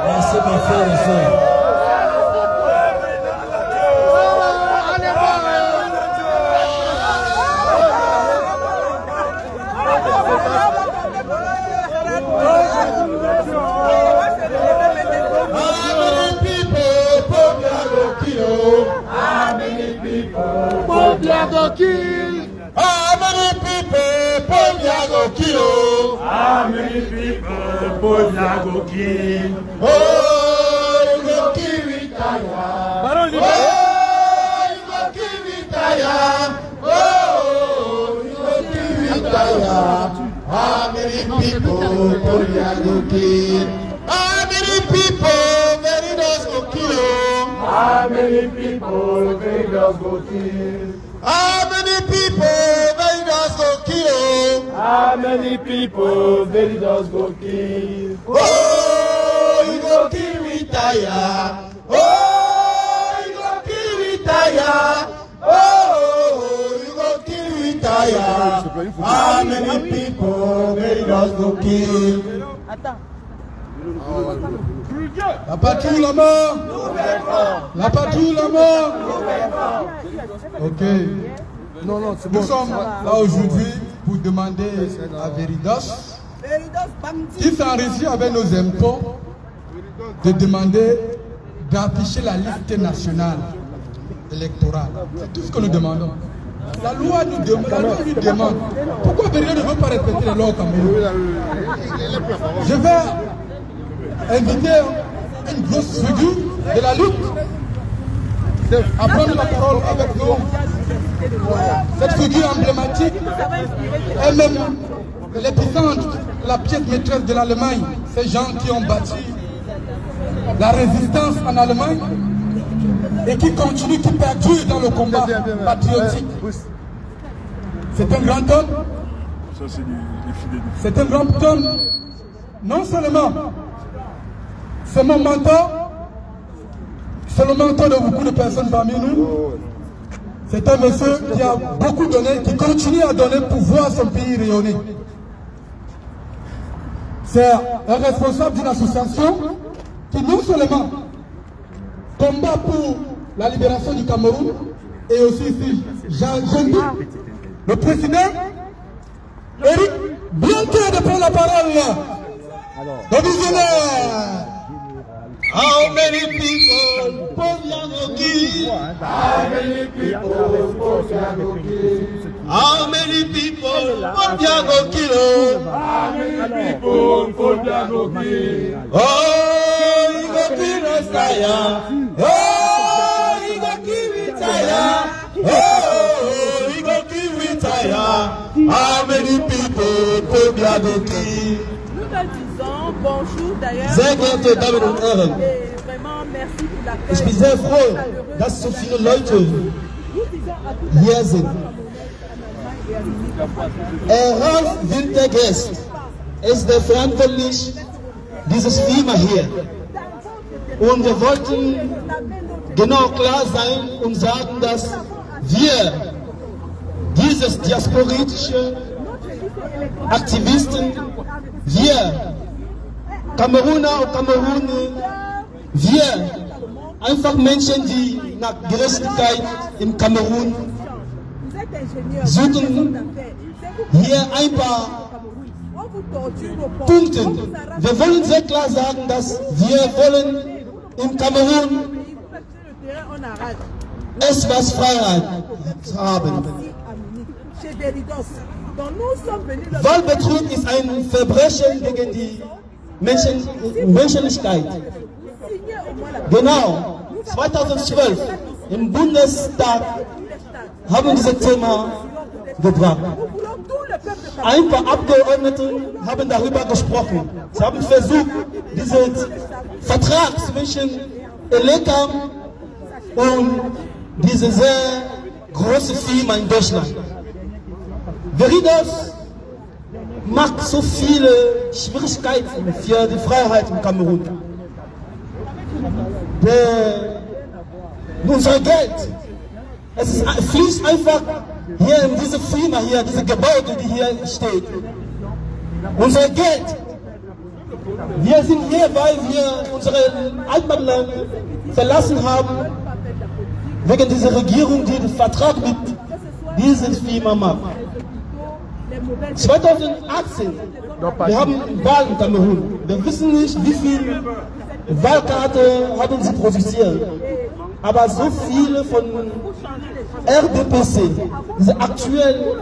merci mes frères et sœurs. How many people go kill? How many people go kill? How many people go kill? Oh, you go kill retire. Oh, you go kill retire. Oh, you go kill retire. How many people go kill? How many people very does go kill? How many people very does go kill? How many people very does go kill? How many people very does go kill? Oh, you go kill retire. Oh, you go kill retire. Oh, you go kill retire. How many people very does go kill? La patrouille la mort. La patrouille la mort. Ok. Non, non, c'est bon. Nous sommes là aujourd'hui pour demander à Veridos qui s'enrichit avec nos impôts de demander d'afficher la liste nationale électorale. C'est tout ce que nous demandons. La loi nous demande. Pourquoi Veridos ne veut pas respecter les lois au Cameroun? Je vais inviter une grosse figure de la lutte à prendre la parole avec nous. Cette figure emblématique est même l'épicentre, la pièce maîtresse de l'Allemagne. Ces gens qui ont bâti la résistance en Allemagne et qui continuent, qui perdurent dans le combat patriotique. C'est un grand homme. C'est un grand homme. Non seulement c'est mon mentor, c'est le mentor de beaucoup de personnes parmi nous. C'est un monsieur qui a beaucoup donné, qui continue à donner pour voir son pays rayonner. C'est un responsable d'une association qui non seulement combat pour la libération du Cameroun, et aussi ici, j'invite le président Eric Bianchi de prendre la parole là. Le visionnaire. How many people go kill? How many people go kill? How many people go kill? How many people go kill? Oh, you go kill Messiah. Oh, you go kill retire. Oh, you go kill retire. How many people go kill? Bonjour d'ailleurs. Sehr geehrte Damen und Herren, ich bin sehr froh, dass so viele Leute hier sind. Ralf Wintergest ist der verantwortlich dieses Firma hier. Und wir wollten genau klar sein und sagen, dass wir dieses diasporische Aktivisten, wir Kameruner und Kameruner, wir einfach Menschen, die nach Gerechtigkeit im Kamerun suchen, hier ein paar Punkte. Wir wollen sehr klar sagen, dass wir wollen im Kamerun etwas Freiheit haben. Wahlbetrug ist ein Verbrechen gegen die Menschlichkeit. Genau, 2012 im Bundestag haben wir dieses Thema gebracht. ein paar Abgeordnete haben darüber gesprochen. Sie haben versucht, diesen Vertrag zwischen Elekam und diese sehr große Firma in Deutschland. Veridos macht so viele Schwierigkeiten für die Freiheit in Kamerun. Unser Geld, es fließt einfach hier in diese Firma hier, diese Gebäude, die hier steht. Unser Geld, wir sind hier, weil wir unsere Heimatland verlassen haben, wegen dieser Regierung, die den Vertrag mit dieser Firma macht. 2018, wir haben Wahlen in Kamerun. Wir wissen nicht, wie viele Wahlkarten haben sie produziert. Aber so viele von RDPC, diese aktuelle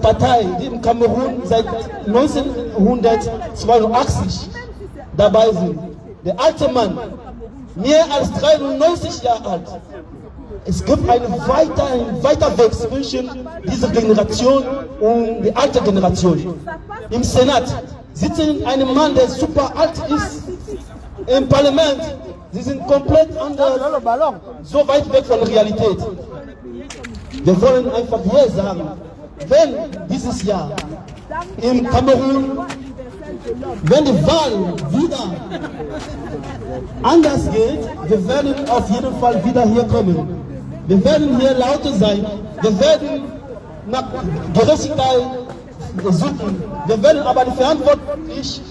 Partei, die im Kamerun seit 1982 dabei sind. Der alte Mann, mehr als 93 Jahre alt. Es gibt einen weiter Weg zwischen dieser Generation und der alten Generation. Im Senat sitzt ein Mann, der super alt ist. Im Parlament, sie sind komplett anders, so weit weg von der Realität. Wir wollen einfach hier sagen, wenn dieses Jahr im Kamerun, wenn die Wahl wieder anders geht, wir werden auf jeden Fall wieder hier kommen. Wir werden hier lauter sein. Wir werden nach Gerechtigkeit suchen. Wir werden aber die Verantwortlichen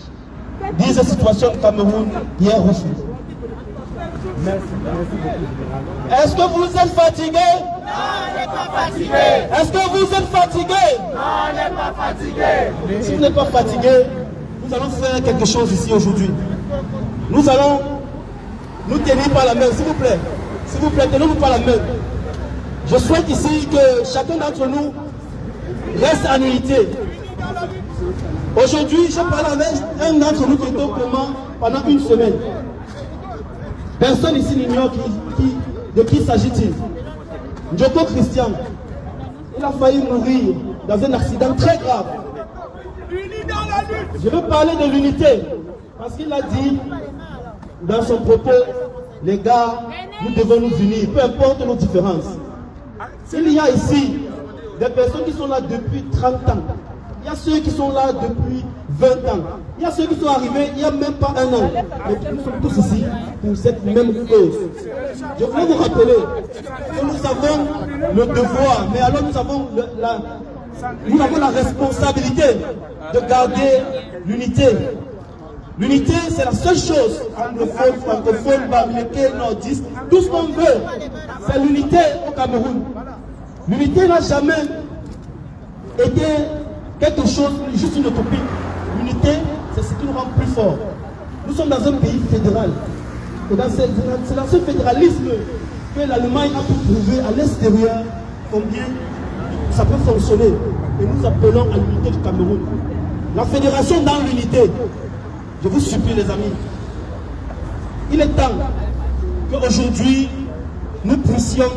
diese Situation in Kamerun hier rufen. Est-ce que vous êtes fatigué? Non, on n'est pas fatigué. Est-ce que vous êtes fatigué? Non, on n'est pas fatigué. Si vous n'êtes pas fatigué, nous allons faire quelque chose ici aujourd'hui. Nous allons nous tenir par la main, s'il vous plaît. S'il vous plaît, tenez-nous par la main. Je souhaite ici que chacun d'entre nous reste en unité. Aujourd'hui, je parle avec un d'entre nous qui était au coma pendant une semaine. Personne ici n'ignore de qui s'agit-il. Njoko Christian, il a failli mourir dans un accident très grave. Je veux parler de l'unité, parce qu'il a dit dans son propos, les gars, nous devons nous unir, peu importe nos différences. Il y a ici des personnes qui sont là depuis 30 ans. Il y a ceux qui sont là depuis 20 ans. Il y a ceux qui sont arrivés il n'y a même pas un an. Mais nous sommes tous ici pour cette même cause. Je voulais vous rappeler que nous avons le devoir, mais alors nous avons la responsabilité de garder l'unité. L'unité, c'est la seule chose, anglophone, francophone, bamileke, nordiste, tout ce qu'on veut, c'est l'unité au Cameroun. L'unité n'a jamais été quelque chose, juste une utopie. L'unité, c'est ce qui nous rend plus forts. Nous sommes dans un pays fédéral. Et c'est dans ce fédéralisme que l'Allemagne a pu prouver à l'extérieur combien ça peut fonctionner. Et nous appelons à l'unité du Cameroun. La fédération dans l'unité. Je vous supplie les amis. Il est temps qu'aujourd'hui, nous puissions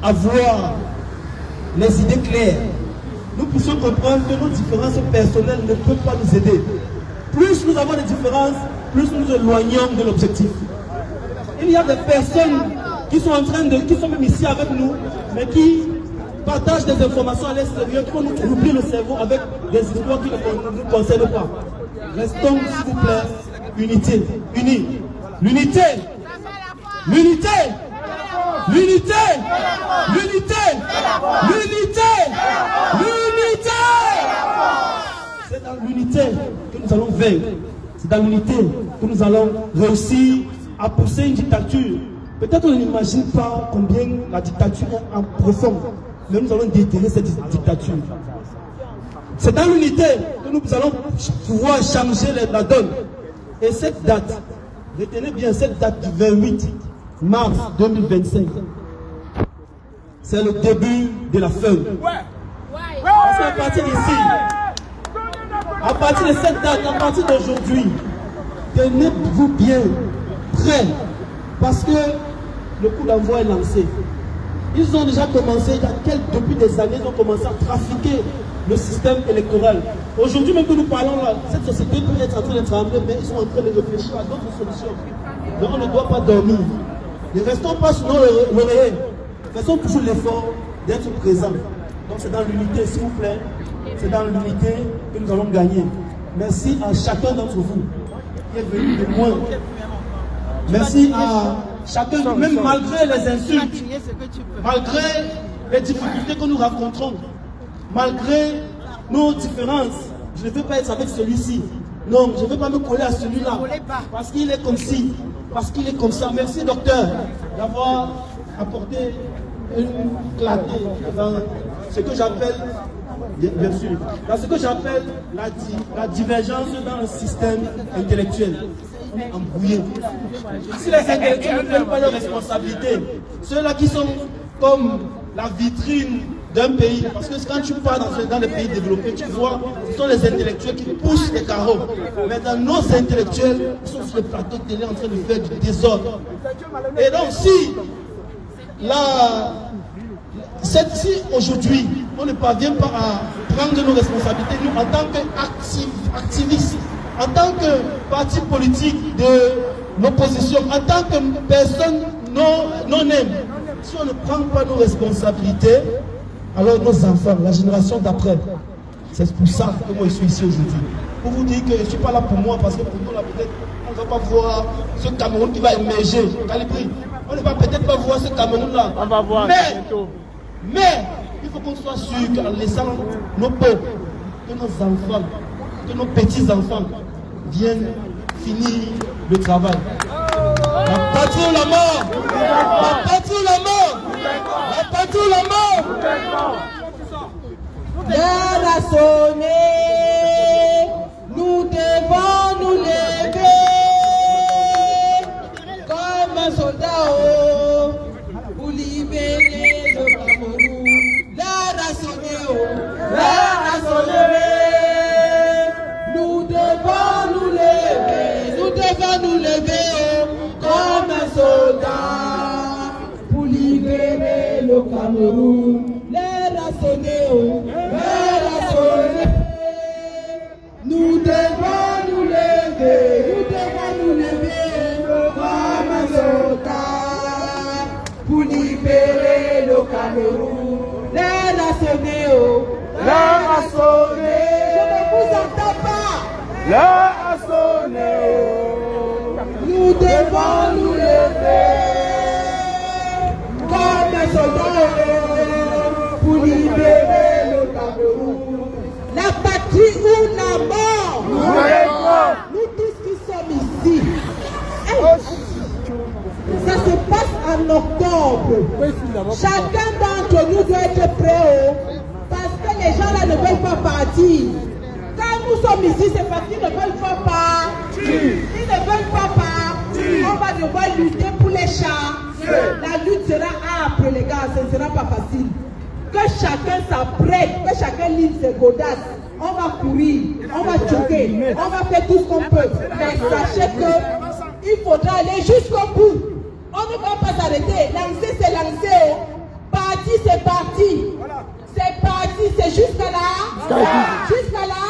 avoir les idées claires. Nous puissions comprendre que nos différences personnelles ne peuvent pas nous aider. Plus nous avons des différences, plus nous nous éloignons de l'objectif. Il y a des personnes qui sont qui sont même ici avec nous, mais qui partagent des informations à l'extérieur, qui vont nous oublier le cerveau avec des histoires qui ne nous concernent pas. Restons, s'il vous plaît, unité, unis. L'unité, l'unité, l'unité, l'unité, l'unité, l'unité. C'est dans l'unité que nous allons vaincre. C'est dans l'unité que nous allons réussir à pousser une dictature. Peut-être on n'imagine pas combien la dictature est en profond, mais nous allons déterrer cette dictature. C'est dans l'unité que nous allons pouvoir changer la donne. Et cette date, retenez bien cette date du 28 mars 2025, c'est le début de la fin. Parce qu'à partir d'ici, à partir de cette date, à partir d'aujourd'hui, tenez-vous bien prêts, parce que le coup d'envoi est lancé. Ils ont déjà commencé, depuis des années, ils ont commencé à trafiquer le système électoral. Aujourd'hui, même que nous parlons là, cette société peut être en train de trembler, mais ils sont en train de réfléchir à d'autres solutions. Donc on ne doit pas dormir. Ne restons pas sur l'oreiller. Faisons toujours l'effort d'être présents. Donc c'est dans l'unité, s'il vous plaît. C'est dans l'unité que nous allons gagner. Merci à chacun d'entre vous qui est venu de loin. Merci à chacun, même malgré les insultes, malgré les difficultés que nous rencontrons, malgré nos différences. Je ne veux pas être avec celui-ci. Non, je ne veux pas me coller à celui-là. Parce qu'il est comme ci, parce qu'il est comme ça. Merci, docteur, d'avoir apporté une clarté dans ce que j'appelle, bien sûr, dans ce que j'appelle la divergence dans le système intellectuel. Embrouillé. Si les intellectuels ne prennent pas leurs responsabilités, ceux-là qui sont comme la vitrine d'un pays, parce que quand tu pars dans les pays développés, tu vois, ce sont les intellectuels qui poussent les carreaux. Mais dans nos intellectuels, ils sont sur le plateau de télé en train de faire du désordre. Et donc si aujourd'hui on ne parvient pas à prendre nos responsabilités, nous en tant qu'activistes, en tant que parti politique de l'opposition, en tant que personne non-aime, si on ne prend pas nos responsabilités, alors nos enfants, la génération d'après, c'est pour ça que moi je suis ici aujourd'hui. Pour vous dire que je ne suis pas là pour moi, parce que pour nous là peut-être on ne va pas voir ce Cameroun qui va émerger, Calibri. On ne va peut-être pas voir ce Cameroun là. On va voir bientôt. Mais il faut qu'on soit sûr qu'en laissant nos peuples, que nos enfants, que nos petits-enfants viennent finir le travail. La patrie ou la mort! La patrie ou la mort! La patrie ou la mort! L'heure a sonné, nous devons nous lever comme un soldat pour libérer le Cameroun. L'heure a sonné, l'heure a sonné. Nous devons nous lever comme un soldat pour libérer le Cameroun. L'heure a sonné, l'heure a sonné. Nous devons nous lever comme un soldat pour libérer le Cameroun. L'heure a sonné, l'heure a sonné. Je ne vous entends pas. L'heure a sonné. Nous devons nous lever comme un soldat pour libérer le Cameroun. La patrie ou la mort. Nous tous qui sommes ici. Ça se passe en octobre. Chacun d'entre nous doit être prêt parce que les gens là ne veulent pas partir. Quand nous sommes ici, c'est parce qu'ils ne veulent pas partir. Ils ne veulent pas partir. On va devoir lutter pour les chats. La lutte sera âpre, les gars, ce ne sera pas facile. Que chacun s'apprête, que chacun lise ses godasses. On va courir, on va choquer, on va faire tout ce qu'on peut. Mais sachez qu'il faudra aller jusqu'au bout. On ne va pas s'arrêter. Lancer, c'est lancer. Parti, c'est parti. C'est parti, c'est jusqu'à là. Jusqu'à là.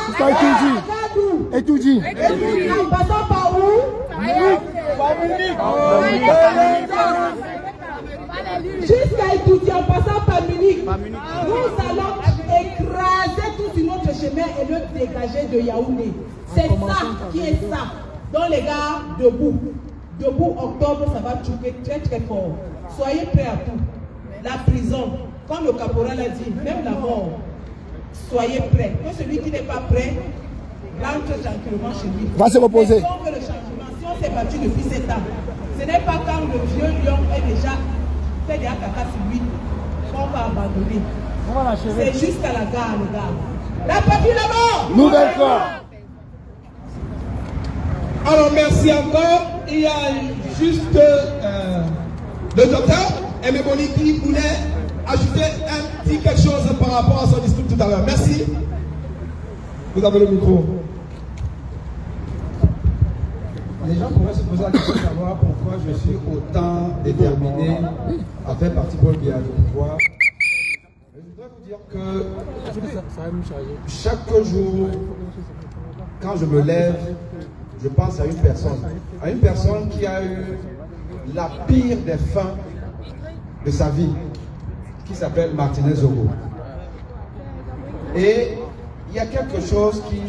Et tout dit. En passant par où? Jusqu'à Étouti, en passant par Munich. Nous allons écraser tout sur notre chemin et le dégager de Yaoundé. C'est ça qui est ça. Donc les gars, debout. Debout, octobre, ça va choquer très très fort. Soyez prêts à tout. La prison, comme le caporal a dit, même la mort, soyez prêts. Que celui qui n'est pas prêt, rentre tranquillement chez lui. Va se reposer. Mais si on veut le changement, si on s'est battu depuis 7 ans, ce n'est pas quand le vieux lion est déjà fait des caca sur lui qu'on va abandonner. C'est jusqu'à la gare, les gars. La patrie, la mort! Nouvelle fois. Alors merci encore. Il y a juste le docteur Aimé Boni qui voulait ajouter un petit quelque chose par rapport à son discours tout à l'heure. Merci. Vous avez le micro. Les gens pourraient se poser la question de savoir pourquoi je suis autant déterminé à faire partie Paul Biya du pouvoir. Je voudrais vous dire que chaque jour, quand je me lève, je pense à une personne qui a eu la pire des fins de sa vie, qui s'appelle Martinez Zogo. Et il y a quelque chose qui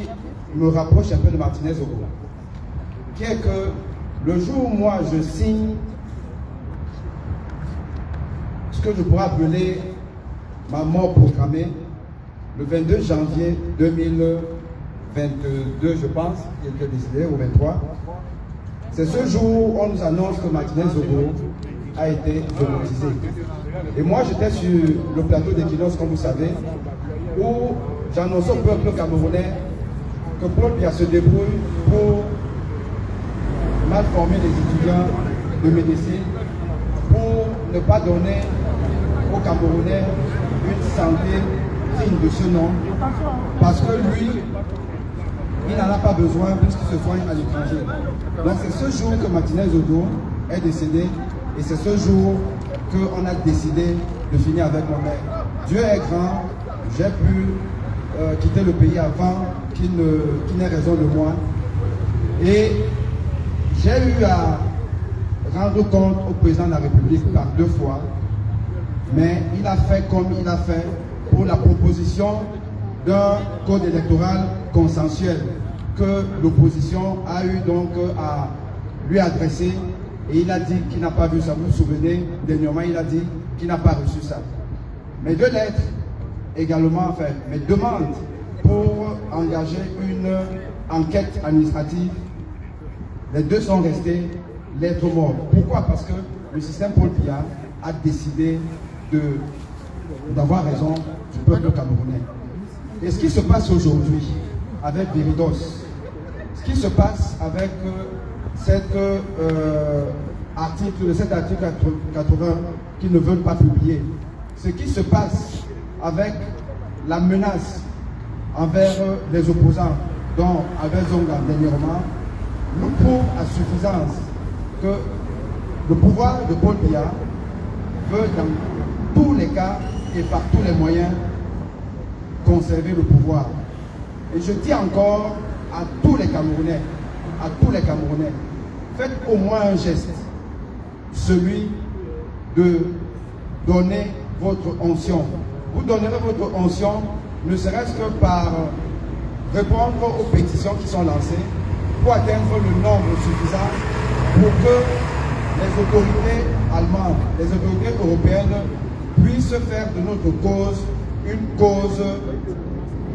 me rapproche un peu de Martinez Zogo, qui est que le jour où moi je signe ce que je pourrais appeler ma mort programmée, le 22 janvier 2022, je pense, il était décidé, au 23, c'est ce jour où on nous annonce que Martinez Zogo a été zogotisé. Et moi j'étais sur le plateau d'Equinox, comme vous savez, où j'annonçais au peuple camerounais que Paul Biya se débrouille pour mal former les étudiants de médecine, pour ne pas donner aux Camerounais une santé digne de ce nom, parce que lui, il n'en a pas besoin puisqu'il se soigne à l'étranger. Donc c'est ce jour que Martinez Zogo est décédé, et c'est ce jour qu'on a décidé de finir avec mon mère. Dieu est grand, j'ai pu quitter le pays avant qu'il n'ait raison de moi. Et j'ai eu à rendre compte au président de la République par 2 fois, mais il a fait comme il a fait pour la proposition d'un code électoral consensuel que l'opposition a eu donc à lui adresser, et il a dit qu'il n'a pas vu ça. Vous vous souvenez, dernièrement il a dit qu'il n'a pas reçu ça. Mes 2 lettres également, enfin mes demandes pour engager une enquête administrative, les 2 sont restées lettres mortes. Pourquoi? Parce que le système Paul Biya a décidé d'avoir raison du peuple camerounais. Et ce qui se passe aujourd'hui avec Viridos, ce qui se passe avec cet article 80 qu'ils ne veulent pas publier, ce qui se passe avec la menace envers les opposants, dont Abel Zonga dernièrement, nous prouve à suffisance que le pouvoir de Paul Biya veut dans tous les cas et par tous les moyens conserver le pouvoir. Et je dis encore à tous les Camerounais, faites au moins un geste, celui de donner votre onction. Vous donnerez votre onction, ne serait-ce que par répondre aux pétitions qui sont lancées, pour atteindre le nombre suffisant pour que les autorités allemandes, les autorités européennes puissent faire de notre cause une cause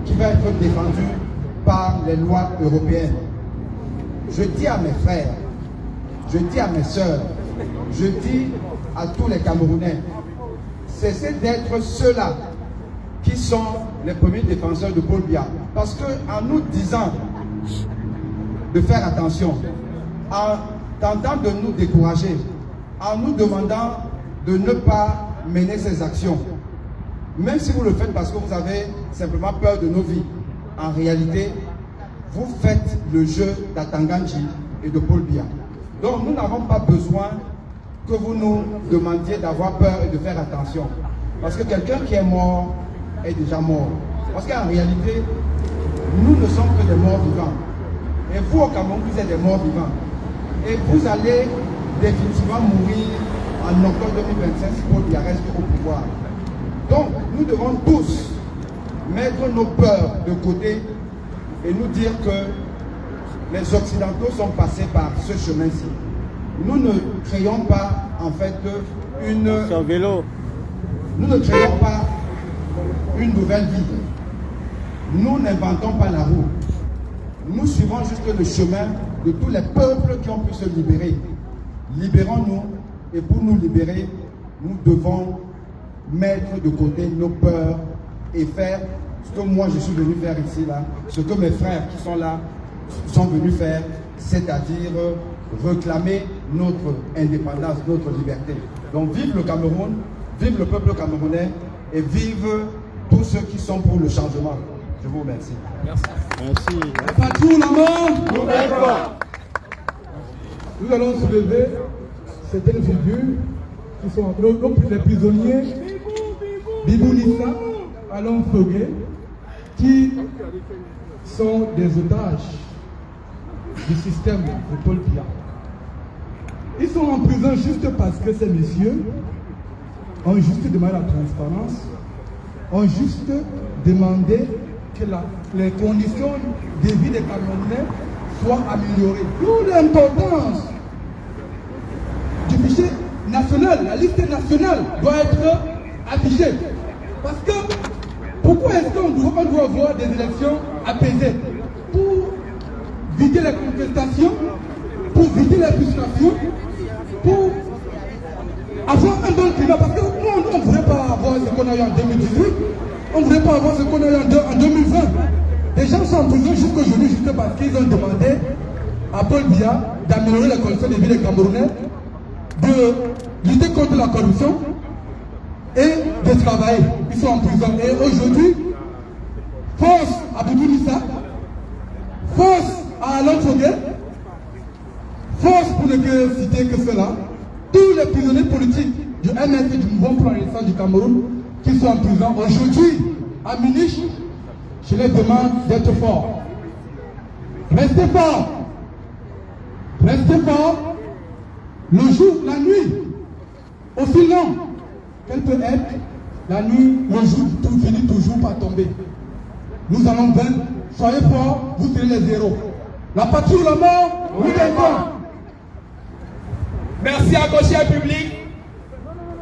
qui va être défendue par les lois européennes. Je dis à mes frères, je dis à mes sœurs, je dis à tous les Camerounais, cessez d'être ceux-là qui sont les premiers défenseurs de Paul Biya. Parce qu'en nous disant de faire attention, en tentant de nous décourager, en nous demandant de ne pas mener ces actions, même si vous le faites parce que vous avez simplement peur de nos vies, en réalité, vous faites le jeu d'Atanganji et de Paul Biya. Donc nous n'avons pas besoin que vous nous demandiez d'avoir peur et de faire attention. Parce que quelqu'un qui est mort est déjà mort. Parce qu'en réalité, nous ne sommes que des morts vivants. Et vous au Cameroun, vous êtes des morts vivants. Et vous allez définitivement mourir en octobre 2025 si Paul Biya reste au pouvoir. Donc nous devons tous mettre nos peurs de côté et nous dire que les Occidentaux sont passés par ce chemin-ci. Nous ne créons pas en fait une... Nous ne créons pas une nouvelle vie. Nous n'inventons pas la roue. Nous suivons juste le chemin de tous les peuples qui ont pu se libérer. Libérons-nous, et pour nous libérer, nous devons mettre de côté nos peurs et faire ce que moi je suis venu faire ici, là, ce que mes frères qui sont là sont venus faire, c'est-à-dire réclamer notre indépendance, notre liberté. Donc vive le Cameroun, vive le peuple camerounais et vive tous ceux qui sont pour le changement. Je vous remercie. Merci. Pas tout la mort. nous allons soulever certaines figures qui sont les prisonniers Bibou Nissa, Alain Foguet, qui sont des otages du système de Paul Biya. Ils sont en prison juste parce que ces messieurs ont juste demandé la transparence, ont juste demandé que les conditions de vie des Camerounais soient améliorées. D'où l'importance du fichier national, la liste nationale doit être affichée. Parce que pourquoi est-ce qu'on doit avoir des élections apaisées? Pour vider les contestations, pour vider les frustrations, pour avoir un bon climat. Parce que nous, on ne voudrait pas avoir ce qu'on a eu en 2018, on ne voudrait pas avoir ce qu'on a eu en 2020. Les gens sont en prison jusqu'aujourd'hui juste parce qu'ils ont demandé à Paul Biya d'améliorer les conditions de vie des Camerounais, de lutter contre la corruption et de travailler. Ils sont en prison. Et aujourd'hui, force à Bibou Nissa, force à Alain Foguet, force pour ne que citer que cela, tous les prisonniers politiques du MNP, du Mouvement pour la Renaissance du Cameroun, qui sont en prison aujourd'hui à Munich, je les demande d'être forts. Restez forts. Restez forts. Le jour, la nuit, aussi long qu'elle peut être, la nuit, le jour finit toujours par tomber. Nous allons vaincre. Soyez forts, vous serez les héros. La patrie ou la mort, nous défendons. Merci à Gaucher Public.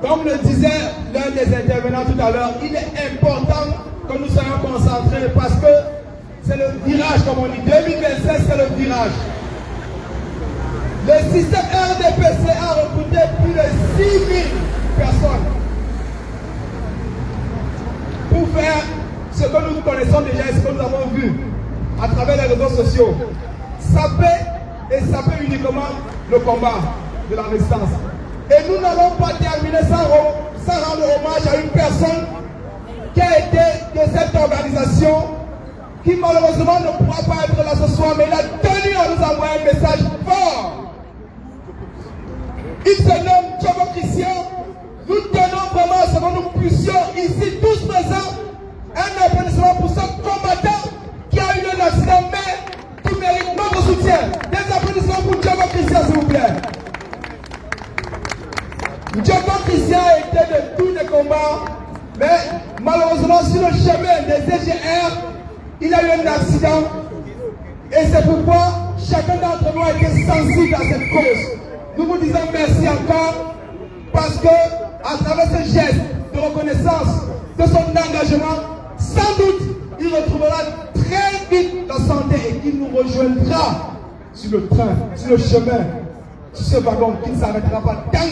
Comme le disait l'un des intervenants tout à l'heure, il est important que nous soyons concentrés parce que c'est le virage, comme on dit. 2026, c'est le virage. Le système RDPC a recruté plus de 6 000 personnes pour faire ce que nous connaissons déjà et ce que nous avons vu à travers les réseaux sociaux. Saper uniquement le combat de la résistance. Et nous n'allons pas terminer sans rendre hommage à une personne qui a été de cette organisation, qui malheureusement ne pourra pas être là ce soir, mais il a tenu à nous envoyer un message fort. Il se nomme Tchobo Christian. Nous tenons vraiment à ce que nous puissions ici, tous présents, un applaudissement pour ce combattant qui a eu un accident, mais qui mérite notre soutien. Des applaudissements pour Tchobo Christian, s'il vous plaît. Tchobo Christian a été de tous les combats, mais malheureusement sur le chemin des EGR, il a eu un accident. Et c'est pourquoi chacun d'entre nous a été sensible à cette cause. Nous vous disons merci encore parce que à travers ce geste de reconnaissance de son engagement, sans doute il retrouvera très vite la santé et qu'il nous rejoindra sur le train, sur le chemin, sur ce wagon qui ne s'arrêtera pas tant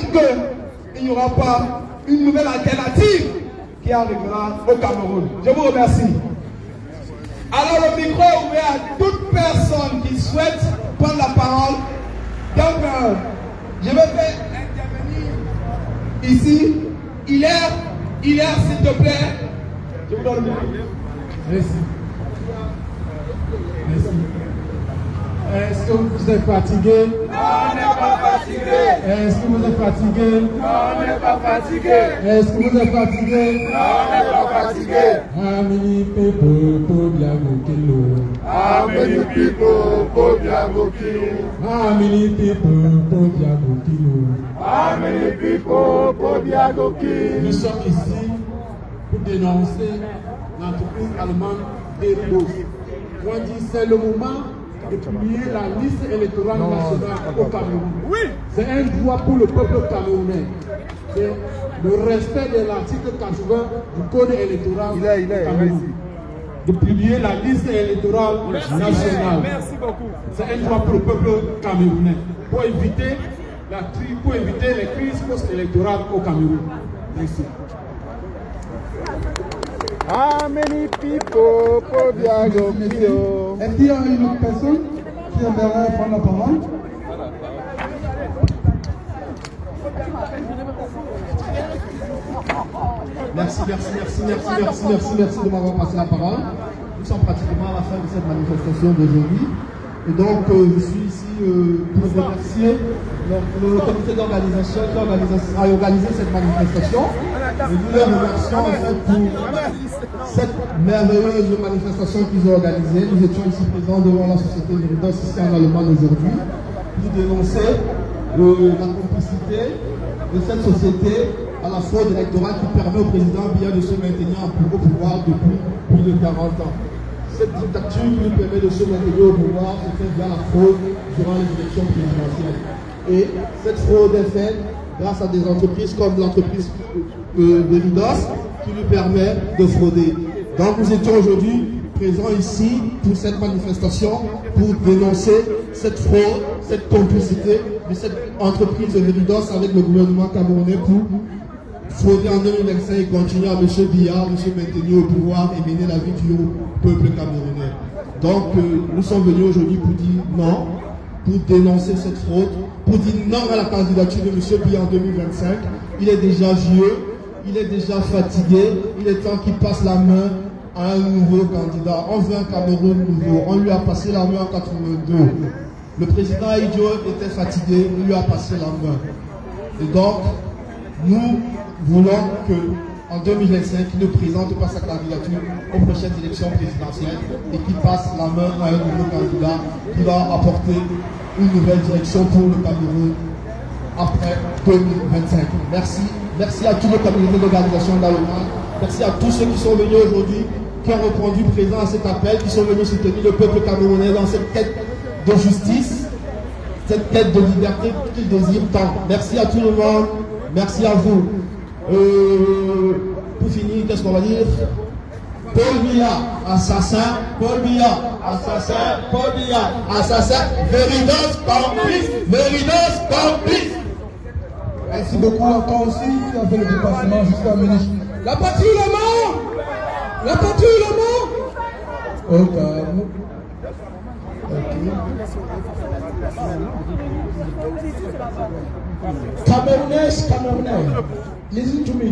qu'il n'y aura pas une nouvelle alternative qui arrivera au Cameroun. Je vous remercie. Alors le micro est ouvert à toute personne qui souhaite prendre la parole. Donc je vais faire intervenir ici Hilaire, s'il te plaît. Je vous donne le micro. Merci. Merci. Est-ce que vous êtes fatigué? Non, on n'est pas fatigué. Est-ce que vous êtes fatigué? Non, on n'est pas fatigué. Est-ce que vous êtes fatigué? Non, on n'est pas fatigué. Many people put their kilo. How many people put their kilo? How many people put their kilo? How many people put their kilo? Nous sommes ici pour dénoncer l'entreprise allemande Veridos. On dit c'est le moment de publier la liste électorale nationale au Cameroun. Oui. C'est un droit pour le peuple camerounais. C'est le respect de l'article 80 du code électoral du Cameroun. De publier la liste électorale nationale. Merci beaucoup. C'est un droit pour le peuple camerounais. Pour éviter les crises post-électorales au Cameroun. Merci. How many people put their kilo? Est-ce qu'il y a une autre personne qui aimerait prendre la parole? Merci de m'avoir passé la parole. Nous sommes pratiquement à la fin de cette manifestation d'aujourd'hui. Et donc, je suis ici pour remercier le comité d'organisation qui a organisé cette manifestation. Et nous les remercions en fait pour cette merveilleuse manifestation qu'ils ont organisée. Nous étions ici présents devant la société Viridos ici en Allemagne aujourd'hui pour dénoncer la complicité de cette société à la fraude électorale qui permet au président Biya de se maintenir au pouvoir depuis plus de 40 ans. Cette dictature qui lui permet de se maintenir au pouvoir se fait via la fraude durant les élections présidentielles. Et cette fraude est faite grâce à des entreprises comme l'entreprise Viridos qui lui permet de frauder. Donc nous étions aujourd'hui présents ici pour cette manifestation, pour dénoncer cette fraude, cette complicité de cette entreprise Viridos avec le gouvernement camerounais pour frauder en 2025 et continuer à M. Biya de se maintenir au pouvoir et mener la vie du peuple camerounais. Donc nous sommes venus aujourd'hui pour dire non, pour dénoncer cette fraude, pour dire non à la candidature de M. Biya en 2025. Il est déjà vieux, il est déjà fatigué, il est temps qu'il passe la main à un nouveau candidat. On veut un Cameroun nouveau, on lui a passé la main en 82. Le président Idio était fatigué, on lui a passé la main. Et donc, nous voulons qu'en 2025, il ne présente pas sa candidature aux prochaines élections présidentielles et qu'il passe la main à un nouveau candidat qui va apporter une nouvelle direction pour le Cameroun après 2025. Merci. Merci à tous les communautés d'organisation d'Allemagne. Merci à tous ceux qui sont venus aujourd'hui, qui ont répondu présent à cet appel, qui sont venus soutenir le peuple camerounais dans cette quête de justice, cette quête de liberté qu'il désire tant. Merci à tout le monde. Merci à vous. Pour finir, qu'est-ce qu'on va dire? Paul Biya, assassin. Paul Biya, assassin. Paul Biya, assassin. Viridos complice. Viridos complice. Merci beaucoup encore aussi qui a fait le déplacement jusqu'à Munich. La patrie, le mort. La patrie, le mort. Au calme. Camerounais, listen to me.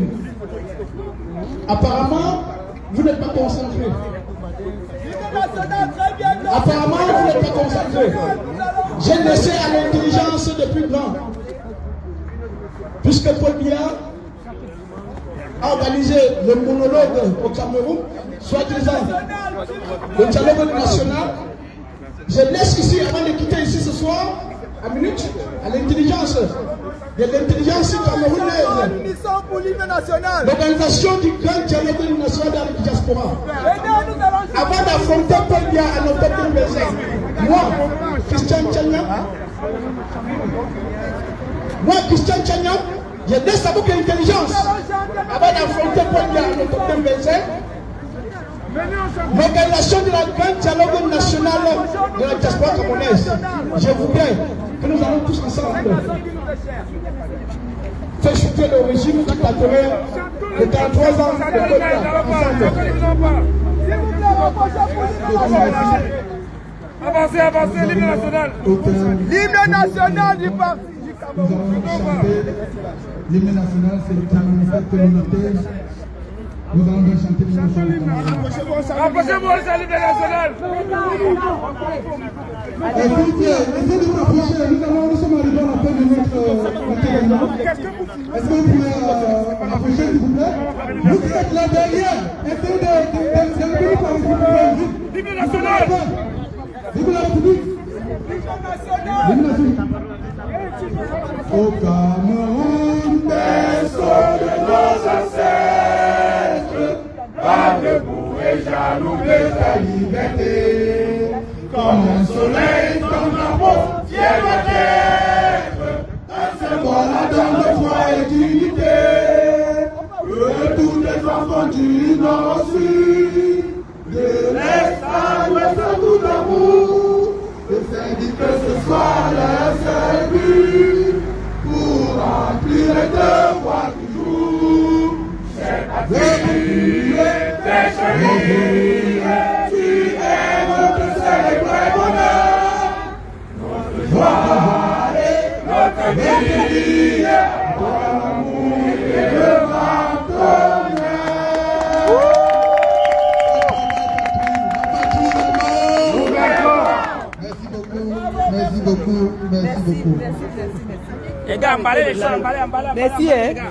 Apparemment, vous n'êtes pas concentrés. Apparemment, vous n'êtes pas concentrés. J'ai laissé à l'intelligence depuis grand. Puisque Paul Biya a organisé le monologue au Cameroun, soi-disant le dialogue national, je laisse ici, avant de quitter ici ce soir, à Munich, à l'intelligence de l'intelligence camerounaise, l'organisation du grand dialogue national de la diaspora. Avant d'affronter Paul Biya en octobre 2025, moi, Christian Tchagnan, j'ai laissé avec l'intelligence, avant d'affronter Paul Biya en octobre 2025, l'organisation de la grande dialogue national de la diaspora camerounaise. Je voudrais que nous allons tous ensemble faire chuter le régime dictatorial de 43 ans de Paul Biya ensemble. Avancez, avancez, l'hymne national. L'hymne national du parti. Nous allons chanter l'hymne national, c'est le manifeste communautaire. Nous allons donc chanter l'hymne national. Approchez-vous au salut national. S'il vous plaît, essayez de vous approcher. Nous sommes arrivés à la fin de notre événement. Est-ce que vous pouvez approcher, s'il vous plaît? Vous qui êtes là derrière, essayez de venir par ici. L'hymne national. Vive la République. L'hymne national. Au Cameroun, berceau de nos ancêtres, pas debout et jaloux de ta liberté. Comme un soleil, comme la peau, fier d'être, un symbole d'âme de foi et d'unité. Que toutes les enfants du Nord au Sud, de l'Est à l'Ouest, à tout l'amour, de faire dire que ce soit leur seul but, pour remplir les devoirs du jour. C'est à tuer, tes chéris, tu aimes que célébrer bonheur, notre joie et notre vie, ton amour et le grand honneur. beaucoup, merci beaucoup. Les gars, emballez les champs, emballez. Merci, hein.